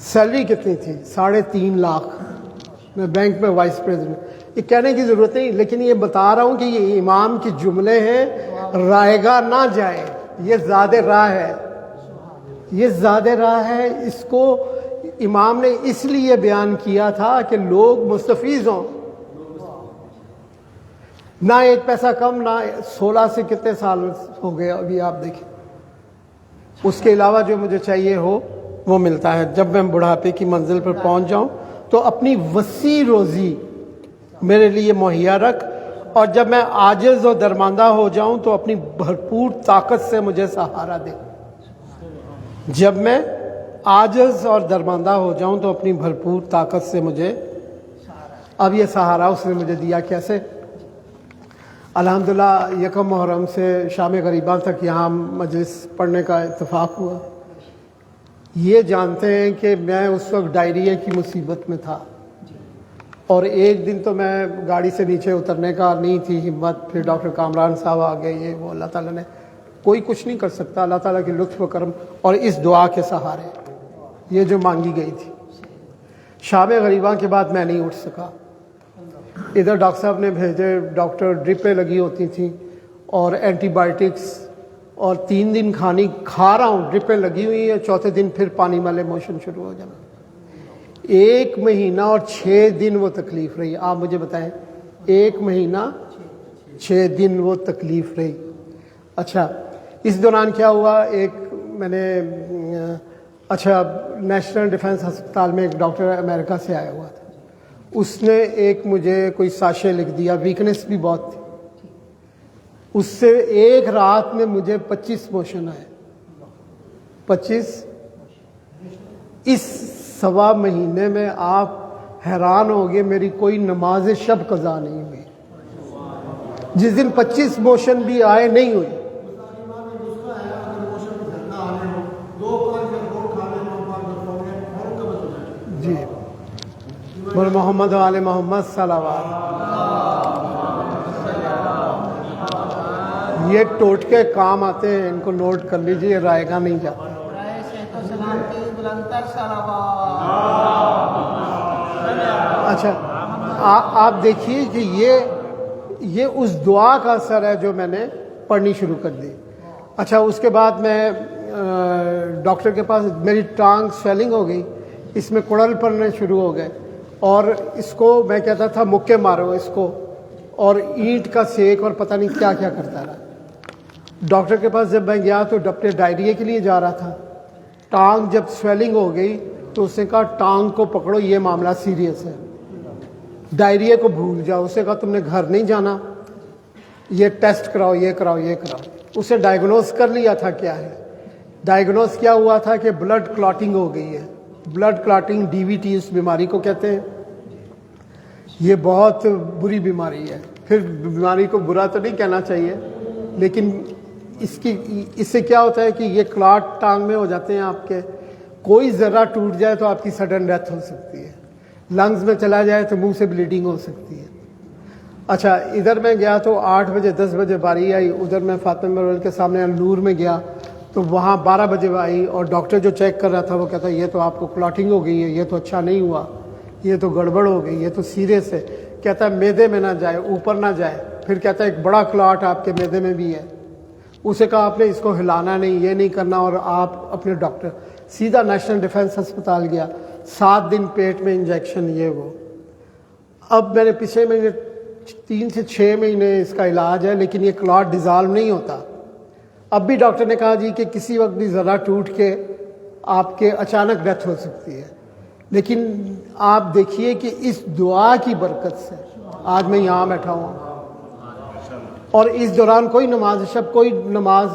سیلری کتنی تھی؟ 3.5 لاکھ۔ میں بینک میں وائس پریزیڈنٹ۔ یہ کہنے کی ضرورت نہیں، لیکن یہ بتا رہا ہوں کہ یہ امام کے جملے ہیں، رائے گا نہ جائے، یہ زیادہ راہ ہے، یہ زیادہ راہ ہے۔ اس کو امام نے اس لیے بیان کیا تھا کہ لوگ مستفیض ہوں، نہ ایک پیسہ کم، نہ 16 سے کتنے سال ہو گئے ابھی آپ دیکھیں، اس کے علاوہ جو مجھے چاہیے ہو وہ ملتا ہے۔ جب میں بڑھاپے کی منزل پر پہنچ جاؤں تو اپنی وسیع روزی میرے لیے مہیا رکھ، اور جب میں عاجز اور درماندہ ہو جاؤں تو اپنی بھرپور طاقت سے مجھے سہارا دے۔ جب میں عاجز اور درماندہ ہو جاؤں تو اپنی بھرپور طاقت سے مجھے، اب یہ سہارا اس نے مجھے دیا کیسے؟ الحمدللہ 1 محرم سے شام غریباں تک یہاں مجلس پڑھنے کا اتفاق ہوا۔ یہ جانتے ہیں کہ میں اس وقت ڈائریا کی مصیبت میں تھا، اور ایک دن تو میں گاڑی سے نیچے اترنے کا نہیں تھی ہمت، پھر ڈاکٹر کامران صاحب آ گئے، یہ وہ، اللہ تعالیٰ نے کوئی کچھ نہیں کر سکتا، اللہ تعالیٰ کے لطف و کرم اور اس دعا کے سہارے یہ جو مانگی گئی تھی۔ شام غریباں کے بعد میں نہیں اٹھ سکا۔ ادھر ڈاکٹر صاحب نے بھیجے، ڈاکٹر ڈرپیں لگی ہوتی تھیں اور اینٹی بائیوٹکس، اور 3 دن کھا رہا ہوں، ڈرپیں لگی ہوئی ہیں، چوتھے دن پھر پانی والے موشن شروع ہو جانا۔ 1 مہینہ اور 6 دن وہ تکلیف رہی۔ آپ مجھے بتائیں، 1 مہینہ 6 دن وہ تکلیف رہی۔ اچھا، اس دوران کیا ہوا، ایک میں نے نیشنل ڈیفنس ہسپتال میں ایک ڈاکٹر امریکہ سے آیا ہوا تھا، اس نے ایک مجھے کوئی ساشے لکھ دیا، ویکنس بھی بہت تھی، اس سے ایک رات میں مجھے 25 موشن آئے، 25۔ اس 1.25 مہینے میں آپ حیران ہوگے، میری کوئی نماز شب قضا نہیں ہوئی، جس دن 25 موشن بھی آئے نہیں ہوئی۔ جی، بول محمد و آل محمد صلوات۔ یہ ٹوٹکے کام آتے ہیں، ان کو نوٹ کر لیجئے، رائے گا نہیں جاتا۔ اچھا، آپ دیکھیے کہ یہ اس دعا کا اثر ہے جو میں نے پڑھنی شروع کر دی۔ اچھا، اس کے بعد میں ڈاکٹر کے پاس، میری ٹانگ سویلنگ ہو گئی، اس میں کڑل پڑنے شروع ہو گئے، اور اس کو میں کہتا تھا مکے مارو اس کو، اور اینٹ کا سیک اور پتہ نہیں کیا کیا کرتا رہا۔ ڈاکٹر کے پاس جب میں گیا تو ڈاکٹر ڈائریا کے لیے جا رہا تھا، ٹانگ جب سویلنگ ہو گئی تو اس نے کہا ٹانگ کو پکڑو، یہ معاملہ سیریس ہے، ڈائریا کو بھول جاؤ۔ اسے کہا تم نے گھر نہیں جانا، یہ ٹیسٹ کراؤ، یہ کراؤ، یہ کراؤ۔ اسے ڈائیگنوز کر لیا تھا کیا ہے۔ ڈائیگنوز کیا ہوا تھا کہ بلڈ کلاٹنگ ہو گئی ہے، بلڈ کلاٹنگ، DVT اس بیماری کو کہتے ہیں۔ یہ بہت بری بیماری ہے، پھر بیماری کو برا تو نہیں کہنا چاہیے، لیکن اس سے کیا ہوتا ہے کہ یہ کلاٹ ٹانگ میں ہو جاتے ہیں آپ کے، کوئی ذرہ ٹوٹ جائے تو آپ کی سڈن ڈیتھ ہو سکتی ہے، لنگز میں چلا جائے تو منہ سے بلیڈنگ ہو سکتی ہے۔ اچھا، ادھر میں گیا تو 8 بجے 10 بجے باری آئی، ادھر میں فاطمہ میموریل کے سامنے النور میں گیا تو وہاں 12 بجے آئی، اور ڈاکٹر جو چیک کر رہا تھا وہ کہتا ہے یہ تو آپ کو کلاٹنگ ہو گئی ہے، یہ تو اچھا نہیں ہوا، یہ تو گڑبڑ ہو گئی، یہ تو سیریس ہے۔ کہتا ہے میدے میں نہ جائے، اوپر نہ جائے، پھر کہتا ہے ایک بڑا کلاٹ آپ کے میدے میں بھی ہے۔ اسے کہا آپ نے اس کو ہلانا نہیں، یہ نہیں کرنا، اور آپ اپنے ڈاکٹر، سیدھا نیشنل ڈیفنس ہسپتال گیا، 7 دن پیٹ میں انجیکشن، یہ وہ۔ اب میں نے پچھلے مہینے 3 سے 6 مہینے اس کا علاج ہے، لیکن یہ کلاٹ ڈیزالو نہیں ہوتا۔ اب بھی ڈاکٹر نے کہا جی کہ کسی وقت بھی ذرا ٹوٹ کے آپ کے اچانک ڈیتھ ہو سکتی ہے۔ لیکن آپ دیکھیے کہ اس دعا کی برکت سے آج میں یہاں بیٹھا ہوں، اور اس دوران کوئی نماز شب، کوئی نماز،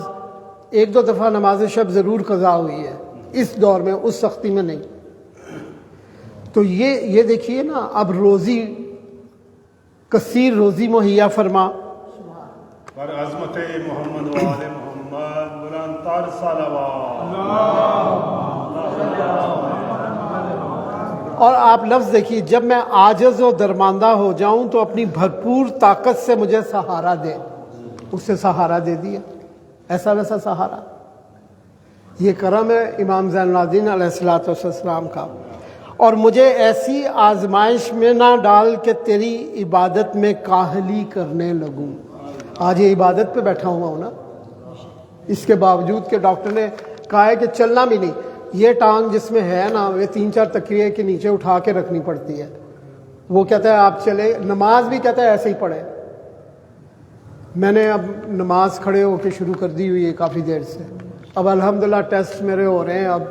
ایک دو دفعہ نماز شب ضرور قضا ہوئی ہے اس دور میں، اس سختی میں نہیں۔ تو یہ دیکھیے نا، اب روزی، کثیر روزی مہیا فرما، بر عظمت محمد و آل محمد بلند تر صلوات۔ اور آپ لفظ دیکھیے، جب میں عاجز و درماندہ ہو جاؤں تو اپنی بھرپور طاقت سے مجھے سہارا دے، اس سے سہارا دے دیا، ایسا ویسا سہارا۔ یہ کرم ہے امام زین العابدین علیہ السلام کا۔ اور مجھے ایسی آزمائش میں نہ ڈال کہ تیری عبادت میں کاہلی کرنے لگوں۔ آج یہ عبادت پہ بیٹھا ہوا ہوں نا، اس کے باوجود کہ ڈاکٹر نے کہا ہے کہ چلنا بھی نہیں، یہ ٹانگ جس میں ہے نا، یہ 3-4 تکیے کے نیچے اٹھا کے رکھنی پڑتی ہے۔ وہ کہتا ہے آپ چلے، نماز بھی کہتا ہے ایسے ہی پڑھے۔ میں نے اب نماز کھڑے ہو کے شروع کر دی ہوئی ہے کافی دیر سے، اب الحمدللہ ٹیسٹ میرے ہو رہے ہیں، اب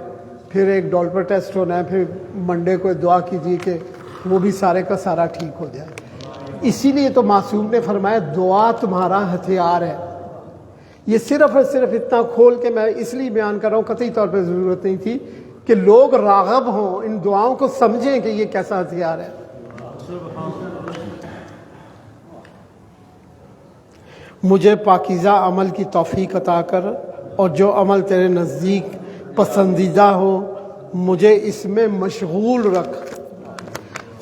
پھر ایک ڈولپر ٹیسٹ ہونا ہے، پھر منڈے کو دعا کیجیے کہ وہ بھی سارے کا سارا ٹھیک ہو جائے۔ اسی لیے تو معصوم نے فرمایا دعا تمہارا ہتھیار ہے۔ یہ صرف اور صرف اتنا کھول کے میں اس لیے بیان کر رہا ہوں، قطعی طور پہ ضرورت نہیں تھی کہ لوگ راغب ہوں، ان دعاؤں کو سمجھیں کہ یہ کیسا ہتھیار ہے۔ مجھے پاکیزہ عمل کی توفیق عطا کر، اور جو عمل تیرے نزدیک پسندیدہ ہو مجھے اس میں مشغول رکھ۔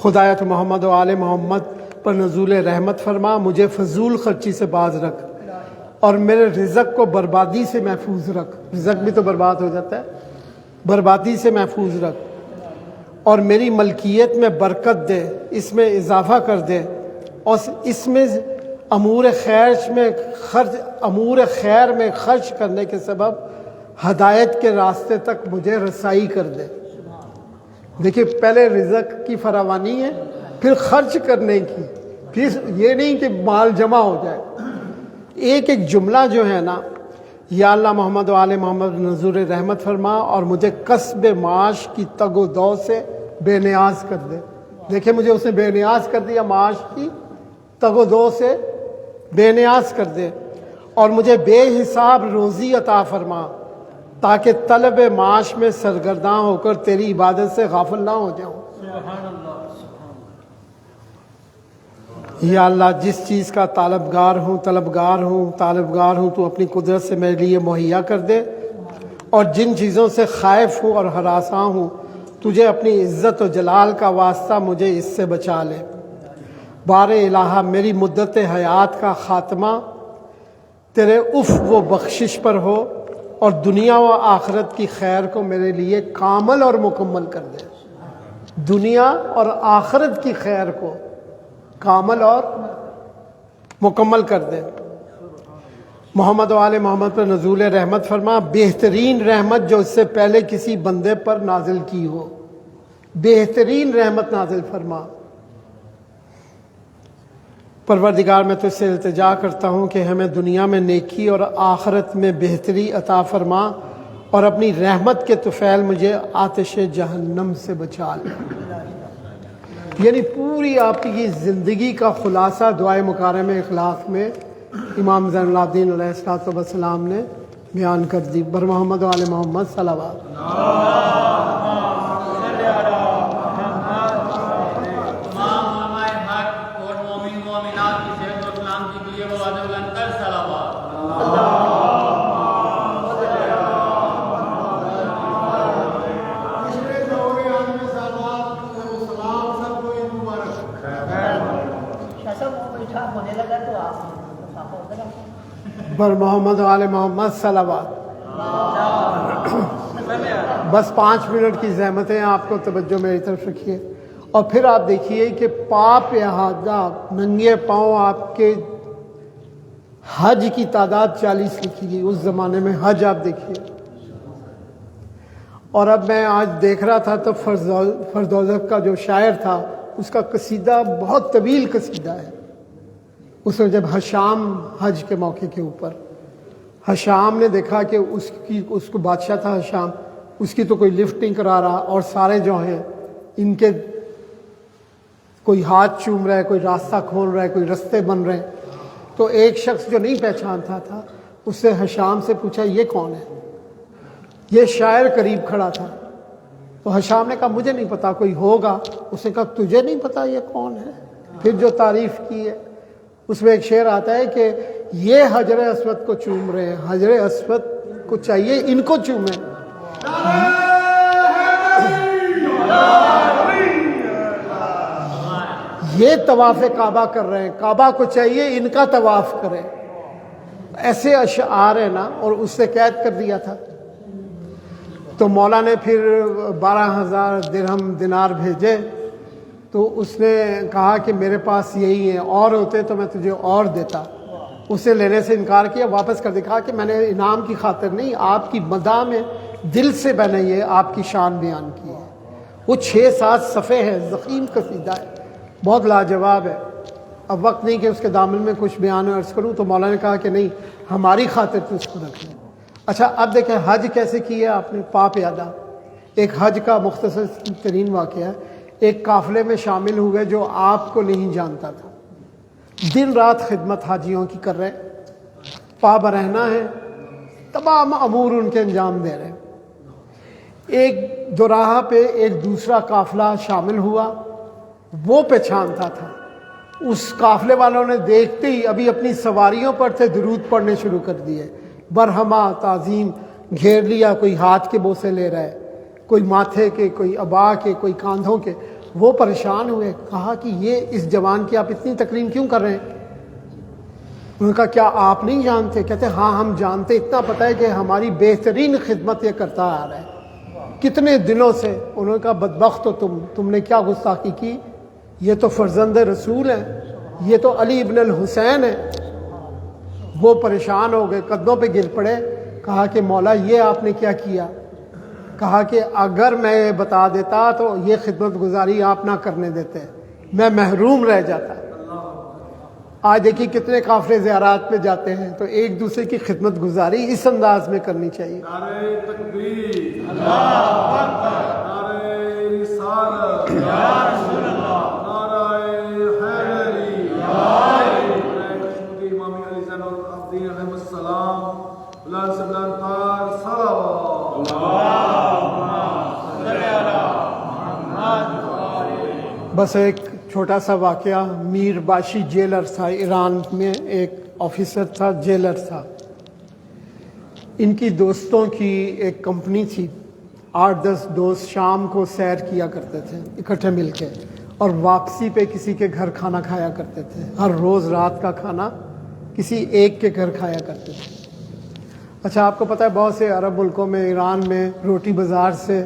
خدایا تو محمد و آل محمد پر نزول رحمت فرما، مجھے فضول خرچی سے باز رکھ، اور میرے رزق کو بربادی سے محفوظ رکھ۔ رزق بھی تو برباد ہو جاتا ہے، بربادی سے محفوظ رکھ، اور میری ملکیت میں برکت دے، اس میں اضافہ کر دے، اور اس میں امور خیر میں خرچ کرنے کے سبب ہدایت کے راستے تک مجھے رسائی کر دے۔ دیکھیے، پہلے رزق کی فراوانی ہے، پھر خرچ کرنے کی، پھر یہ نہیں کہ مال جمع ہو جائے۔ ایک ایک جملہ جو ہے نا، یا اللہ محمد و آل محمد نزول رحمت فرما، اور مجھے کسب معاش کی تگ و دو سے بے نیاز کر دے۔ دیکھیں، مجھے اس نے بے نیاز کر دیا، معاش کی تگ و دو سے بے نیاز کر دے، اور مجھے بے حساب روزی عطا فرما، تاکہ طلب معاش میں سرگرداں ہو کر تیری عبادت سے غافل نہ ہو جاؤں۔ یا اللہ، جس چیز کا طالبگار ہوں تو اپنی قدرت سے میرے لیے مہیا کر دے، اور جن چیزوں سے خائف ہوں اور ہراساں ہوں تجھے اپنی عزت و جلال کا واسطہ مجھے اس سے بچا لے۔ بار الہ، میری مدت حیات کا خاتمہ تیرے عفو و بخشش پر ہو، اور دنیا و آخرت کی خیر کو میرے لیے کامل اور مکمل کر دے۔ دنیا اور آخرت کی خیر کو کامل اور مکمل کر دے۔ محمد و آل محمد پر نزول رحمت فرما، بہترین رحمت جو اس سے پہلے کسی بندے پر نازل کی ہو، بہترین رحمت نازل فرما۔ پروردگار، میں تجھ سے التجا کرتا ہوں کہ ہمیں دنیا میں نیکی اور آخرت میں بہتری عطا فرما، اور اپنی رحمت کے طفیل مجھے آتش جہنم سے بچا لے۔ یعنی پوری آپ کی زندگی کا خلاصہ دعائے مکارم اخلاق میں امام زین العابدین علیہ السلام نے بیان کر دی۔ بر محمد و آل محمد صلوات۔ بر محمد و آل محمد صلوات۔ بس 5 منٹ کی زحمت ہے، آپ کو توجہ میری طرف رکھیے، اور پھر آپ دیکھیے کہ پاپ احاطہ ننگے پاؤں آپ کے حج کی تعداد 40 لکھی گئی اس زمانے میں۔ حج آپ دیکھیے، اور اب میں آج دیکھ رہا تھا تو فردوزق کا جو شاعر تھا، اس کا قصیدہ بہت طویل قصیدہ ہے۔ اس نے جب حشام حج کے موقع کے اوپر، حشام نے دیکھا کہ اس کو بادشاہ تھا حشام، اس کی تو کوئی لفٹ نہیں کرا رہا، اور سارے جو ہیں ان کے کوئی ہاتھ چوم رہا ہے، کوئی راستہ کھول رہا ہے، کوئی رستے بن رہے ہیں۔ تو ایک شخص جو نہیں پہچانتا تھا اس سے حشام سے پوچھا یہ کون ہے؟ یہ شاعر قریب کھڑا تھا، تو حشام نے کہا مجھے نہیں پتا، کوئی ہوگا۔ اس نے کہا تجھے نہیں پتا یہ کون ہے؟ پھر جو تعریف کی ہے اس میں ایک شعر آتا ہے کہ یہ حجر اسود کو چوم رہے ہیں، حجر اسود کو چاہیے ان کو چومیں۔ یہ طواف کعبہ کر رہے ہیں، کعبہ کو چاہیے ان کا طواف کریں۔ ایسے اشعار ہیں نا، اور اس سے قید کر دیا تھا۔ تو مولا نے پھر 12,000 درہم دینار بھیجے، تو اس نے کہا کہ میرے پاس یہی ہیں، اور ہوتے تو میں تجھے اور دیتا۔ اسے لینے سے انکار کیا، واپس کر دکھا کہ میں نے انعام کی خاطر نہیں، آپ کی مداح میں دل سے میں نے یہ آپ کی شان بیان کی ہے۔ وہ 6-7 صفحے ہے، ضخیم قصیدہ ہے، بہت لاجواب ہے۔ اب وقت نہیں کہ اس کے دامن میں کچھ بیان عرض کروں، تو مولا نے کہا کہ نہیں، ہماری خاطر تو اس کو رکھ لیں۔ اچھا اب دیکھیں حج کیسے کیا آپ نے، پا پیادہ۔ ایک حج کا مختصر ترین واقعہ ہے، ایک قافلے میں شامل ہوئے جو آپ کو نہیں جانتا تھا، دن رات خدمت حاجیوں کی کر رہے، پا برہنہ ہے، تمام امور ان کے انجام دے رہے۔ ایک دوراہا پہ ایک دوسرا قافلہ شامل ہوا، وہ پہچانتا تھا۔ اس قافلے والوں نے دیکھتے ہی ابھی اپنی سواریوں پر تھے، درود پڑھنے شروع کر دیے، برہمہ تعظیم گھیر لیا، کوئی ہاتھ کے بوسے لے رہا ہے، کوئی ماتھے کے، کوئی ابا کے، کوئی کاندھوں کے۔ وہ پریشان ہوئے، کہا کہ یہ اس جوان کی آپ اتنی تکریم کیوں کر رہے ہیں؟ انہوں نے کہا کیا آپ نہیں جانتے؟ کہتے ہاں ہم جانتے، اتنا پتہ ہے کہ ہماری بہترین خدمت یہ کرتا آ رہا ہے کتنے دنوں سے۔ انہوں نے کہا بدبخت ہو تم نے کیا گستاخی کی، یہ تو فرزند رسول ہیں، یہ تو علی ابن الحسین ہے۔ وہ پریشان ہو گئے، قدموں پہ گر پڑے، کہا کہ مولا یہ آپ نے کیا کیا؟ کہا کہ اگر میں بتا دیتا تو یہ خدمت گزاری آپ نہ کرنے دیتے، میں محروم رہ جاتا۔ آج دیکھیے کتنے قافلے زیارات پہ جاتے ہیں، تو ایک دوسرے کی خدمت گزاری اس انداز میں کرنی چاہیے۔ نعرہ تکبیر، اللہ اکبر، نعرہ رسالت، یا رسول اللہ، نعرہ حیدری، نعرہ کشمیر امام علی زین العابدین علیہ السلام، بلند سے بلند تر صلوات، اللہم صلی علی محمد۔ بس ایک چھوٹا سا واقعہ، میر باشی جیلر تھا، ایران میں ایک آفیسر تھا، جیلر تھا۔ ان کی دوستوں کی ایک کمپنی تھی، 8-10 دوست شام کو سیر کیا کرتے تھے اکٹھے مل کے، اور واپسی پہ کسی کے گھر کھانا کھایا کرتے تھے۔ ہر روز رات کا کھانا کسی ایک کے گھر کھایا کرتے تھے۔ اچھا آپ کو پتہ ہے بہت سے عرب ملکوں میں، ایران میں روٹی بازار سے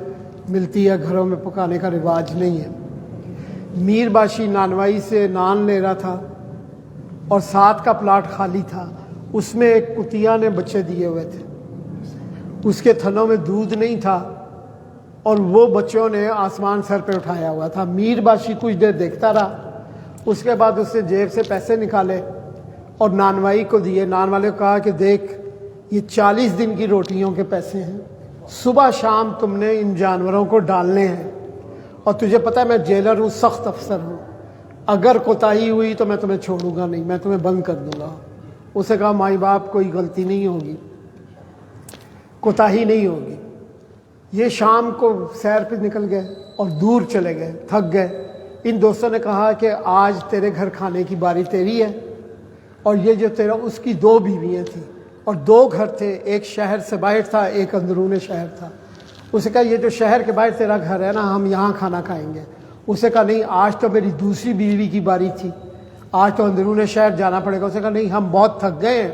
ملتی ہے، گھروں میں پکانے کا رواج نہیں ہے۔ میر باشی نانوائی سے نان لے رہا تھا، اور 7 کا پلاٹ خالی تھا، اس میں ایک کتیا نے بچے دیے ہوئے تھے، اس کے تھنوں میں دودھ نہیں تھا، اور وہ بچوں نے آسمان سر پہ اٹھایا ہوا تھا۔ میر باشی کچھ دیر دیکھتا رہا، اس کے بعد اس نے جیب سے پیسے نکالے اور نانوائی کو دیے۔ نانوالے کو کہا کہ دیکھ یہ 40 دن کی روٹیوں کے پیسے ہیں، صبح شام تم نے ان جانوروں کو ڈالنے ہیں، اور تجھے پتہ ہے میں جیلر ہوں، سخت افسر ہوں، اگر کوتاہی ہوئی تو میں تمہیں چھوڑوں گا نہیں، میں تمہیں بند کر دوں گا۔ اسے کہا مائی باپ کوئی غلطی نہیں ہوگی، کوتاہی نہیں ہوگی۔ یہ شام کو سیر پہ نکل گئے اور دور چلے گئے، تھک گئے۔ ان دوستوں نے کہا کہ آج تیرے گھر کھانے کی باری تیری ہے، اور یہ جو تیرا، اس کی 2 بیویاں تھیں اور 2 گھر تھے، ایک شہر سے باہر تھا، ایک اندرون شہر تھا۔ اسے کہا یہ جو شہر کے باہر تیرا گھر ہے نا، ہم یہاں کھانا کھائیں گے۔ اسے کہا نہیں، آج تو میری دوسری بیوی کی باری تھی، آج تو اندرون شہر جانا پڑے گا۔ اسے کہا نہیں، ہم بہت تھک گئے ہیں،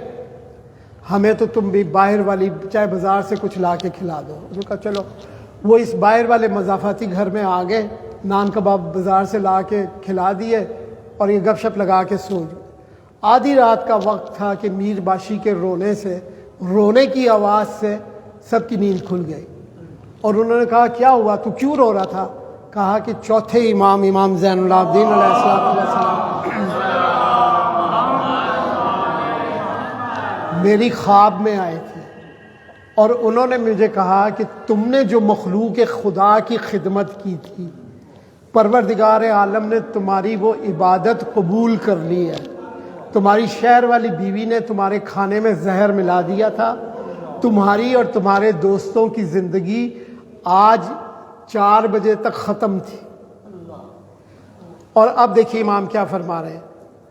ہمیں تو تم بھی باہر والی چاہے بازار سے کچھ لا کے کھلا دو۔ اسے کہا چلو۔ وہ اس باہر والے مضافاتی گھر میں آ گئے، نان کباب بازار سے لا کے کھلا دیے، اور یہ گپ شپ لگا کے سو گئے۔ آدھی رات کا وقت تھا کہ میر باشی کے رونے کی آواز سے سب کی نیند کھل گئی، اور انہوں نے کہا کیا ہوا، تو کیوں رو رہا تھا؟ کہا کہ چوتھے امام زین العابدین علیہ السلام میری خواب میں آئے تھے، اور انہوں نے مجھے کہا کہ تم نے جو مخلوق خدا کی خدمت کی تھی، پروردگار عالم نے تمہاری وہ عبادت قبول کر لی ہے. تمہاری شہر والی بیوی نے تمہارے کھانے میں زہر ملا دیا تھا. تمہاری اور تمہارے دوستوں کی زندگی آج 4 بجے تک ختم تھی. اور اب دیکھیے امام کیا فرما رہے ہیں.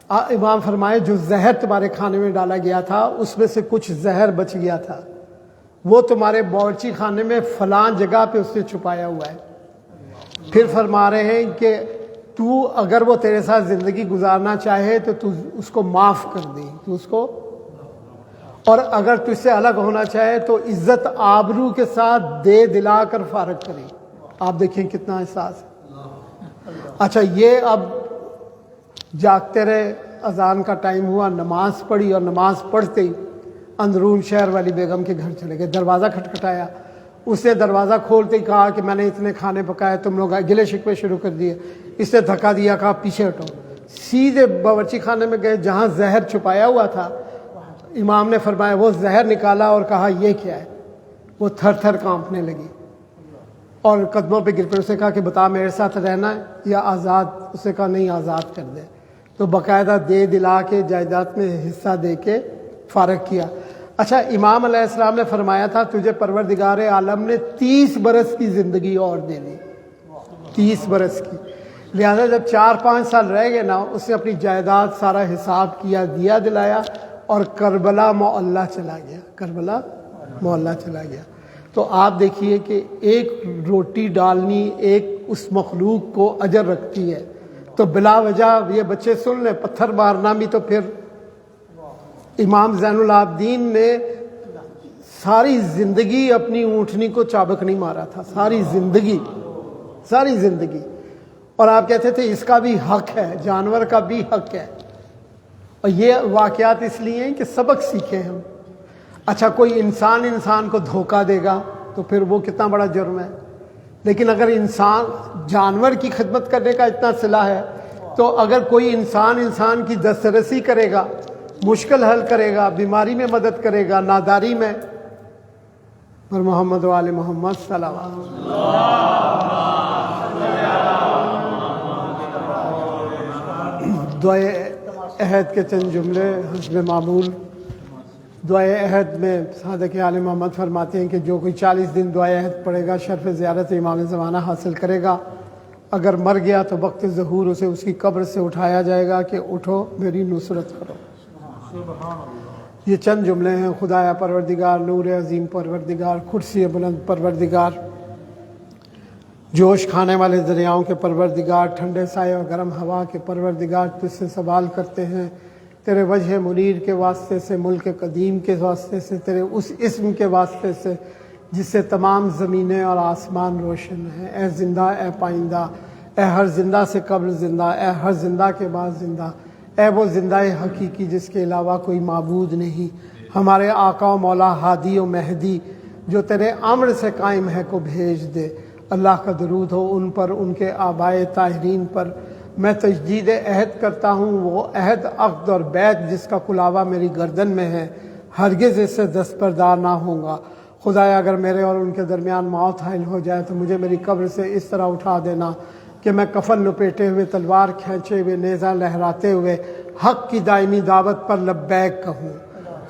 امام فرمائے جو زہر تمہارے کھانے میں ڈالا گیا تھا اس میں سے کچھ زہر بچ گیا تھا، وہ تمہارے باورچی خانے میں فلاں جگہ پہ اس نے چھپایا ہوا ہے. پھر فرما رہے ہیں کہ تو اگر وہ تیرے ساتھ زندگی گزارنا چاہے تو تو اس کو معاف کر دیں، تو اس کو، اور اگر تجھ سے الگ ہونا چاہے تو عزت آبرو کے ساتھ دے دلا کر فارغ کریں. آپ دیکھیں کتنا احساس ہے. اچھا یہ اب جاگتے رہے، اذان کا ٹائم ہوا، نماز پڑھی، اور نماز پڑھتے ہی اندرون شہر والی بیگم کے گھر چلے گئے. دروازہ کھٹکھٹایا، اس نے دروازہ کھولتے ہی کہا کہ میں نے اتنے کھانے پکائے، تم لوگ گلے شکوے شروع کر دیے. اس نے دھکا دیا، کہا پیچھے ہٹو. سیدھے باورچی خانے میں گئے جہاں زہر چھپایا ہوا تھا. امام نے فرمایا وہ زہر نکالا اور کہا یہ کیا ہے. وہ تھر تھر کانپنے لگی اور قدموں پہ گر پڑے. اسے کہا کہ بتا میرے ساتھ رہنا ہے یا آزاد؟ اسے کہا نہیں، آزاد کر دے. تو باقاعدہ دے دلا کے جائیداد میں حصہ دے کے فارغ کیا. اچھا امام علیہ السلام نے فرمایا تھا تجھے پروردگار عالم نے 30 برس کی زندگی اور دے دی، 30 برس کی. لہذا جب 4-5 سال رہ گئے نا، اس نے اپنی جائیداد سارا حساب کیا، دیا دلایا، اور کربلا معلّہ چلا گیا. کربلا معلّہ چلا گیا. تو آپ دیکھیے کہ ایک روٹی ڈالنی ایک اس مخلوق کو اجر رکھتی ہے. تو بلا وجہ یہ بچے سن لیں، پتھر مارنا بھی تو پھر. امام زین العابدین نے ساری زندگی اپنی اونٹنی کو چابک نہیں مارا تھا، ساری زندگی. اور آپ کہتے تھے اس کا بھی حق ہے، جانور کا بھی حق ہے. اور یہ واقعات اس لیے ہیں کہ سبق سیکھیں ہم. اچھا کوئی انسان کو دھوکہ دے گا تو پھر وہ کتنا بڑا جرم ہے. لیکن اگر انسان جانور کی خدمت کرنے کا اتنا صلاح ہے، تو اگر کوئی انسان کی دسترسی کرے گا، مشکل حل کرے گا، بیماری میں مدد کرے گا، ناداری میں، اور محمد و آل محمد صلی اللہ علیہ وسلم. دعائے عہد کے چند جملے حسب معمول. دعائے عہد میں صادق آل محمد فرماتے ہیں کہ جو کوئی 40 دن دعائے عہد پڑھے گا شرف زیارت امام زمانہ حاصل کرے گا. اگر مر گیا تو وقت ظہور اسے اس کی قبر سے اٹھایا جائے گا کہ اٹھو میری نصرت کرو. یہ چند جملے ہیں. خدایا پروردگار، نور عظیم پروردگار، کرسی بلند پروردگار، جوش کھانے والے دریاؤں کے پروردگار، ٹھنڈے سائے اور گرم ہوا کے پروردگار، تجھ سے سوال کرتے ہیں تیرے وجہ منیر کے واسطے سے، ملک قدیم کے واسطے سے، تیرے اس اسم کے واسطے سے جس سے تمام زمینیں اور آسمان روشن ہیں. اے زندہ، اے پائندہ، اے ہر زندہ سے قبل زندہ، اے ہر زندہ کے بعد زندہ، اے وہ زندہ حقیقی جس کے علاوہ کوئی معبود نہیں. ہمارے آقا و مولا ہادی و مہدی جو تیرے امر سے قائم ہے کو بھیج دے. اللہ کا درود ہو ان پر، ان کے آبائے طاہرین پر. میں تجدید عہد کرتا ہوں، وہ عہد، عقد اور بیعت جس کا کلاوہ میری گردن میں ہے، ہرگز اس سے دستبردار نہ ہوں گا. خدایا اگر میرے اور ان کے درمیان موت حائل ہو جائے تو مجھے میری قبر سے اس طرح اٹھا دینا کہ میں کفن لپیٹے ہوئے، تلوار کھینچے ہوئے، نیزہ لہراتے ہوئے حق کی دائمی دعوت پر لبیک کہوں.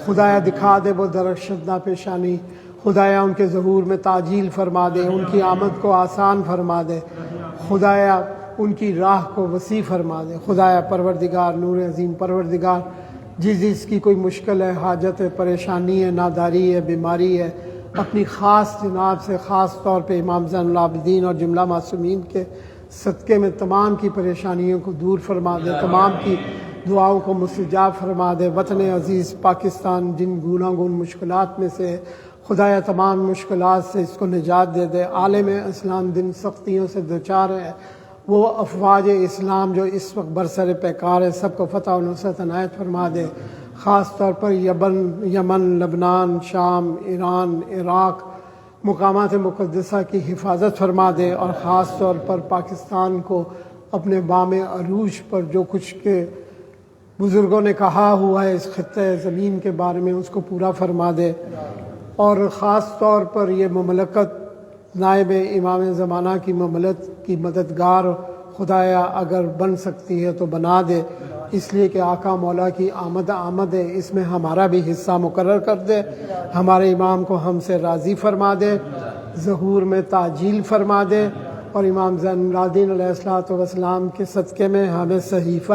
خدایا دکھا دے وہ درخشندہ پیشانی. خدایا ان کے ظہور میں تعجیل فرما دے، ان کی آمد کو آسان فرما دے. خدایا ان کی راہ کو وسیع فرما دے. خدایا پروردگار، نور عظیم پروردگار، جس کی کوئی مشکل ہے، حاجت ہے، پریشانی ہے، ناداری ہے، بیماری ہے، اپنی خاص جناب سے خاص طور پہ امام زین العابدین اور جملہ معصومین کے صدقے میں تمام کی پریشانیوں کو دور فرما دے، تمام کی دعاؤں کو مستجاب فرما دے. وطن عزیز پاکستان جن گوناگون مشکلات میں سے خدایا تمام مشکلات سے اس کو نجات دے دے. عالم اسلام دن سختیوں سے دوچار ہے، وہ افواج اسلام جو اس وقت برسر پیکار ہے سب کو فتح و نصرت عنایت فرما دے. خاص طور پر یمن، لبنان، شام، ایران، عراق مقامات مقدسہ کی حفاظت فرما دے، اور خاص طور پر پاکستان کو اپنے بام عروج پر جو کچھ کے بزرگوں نے کہا ہوا ہے اس خطے زمین کے بارے میں اس کو پورا فرما دے. اور خاص طور پر یہ مملکت نائب امام زمانہ کی مملکت کی مددگار خدایا اگر بن سکتی ہے تو بنا دے، اس لیے کہ آقا مولا کی آمد ہے، اس میں ہمارا بھی حصہ مقرر کر دے، ہمارے امام کو ہم سے راضی فرما دے، ظہور میں تعجیل فرما دے، اور امام زین العابدین علیہ الصلوۃ والسلام کے صدقے میں ہمیں صحیفہ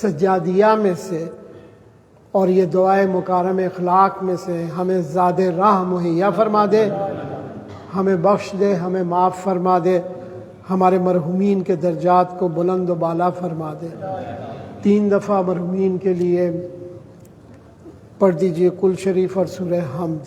سجادیہ میں سے اور یہ دعائے مکارم اخلاق میں سے ہمیں زاد راہ مہیا فرما دے، ہمیں بخش دے، ہمیں معاف فرما دے، ہمارے مرحومین کے درجات کو بلند و بالا فرما دے۔ 3 دفعہ مرحومین کے لیے پڑھ دیجئے کل شریف اور سورہ حمد۔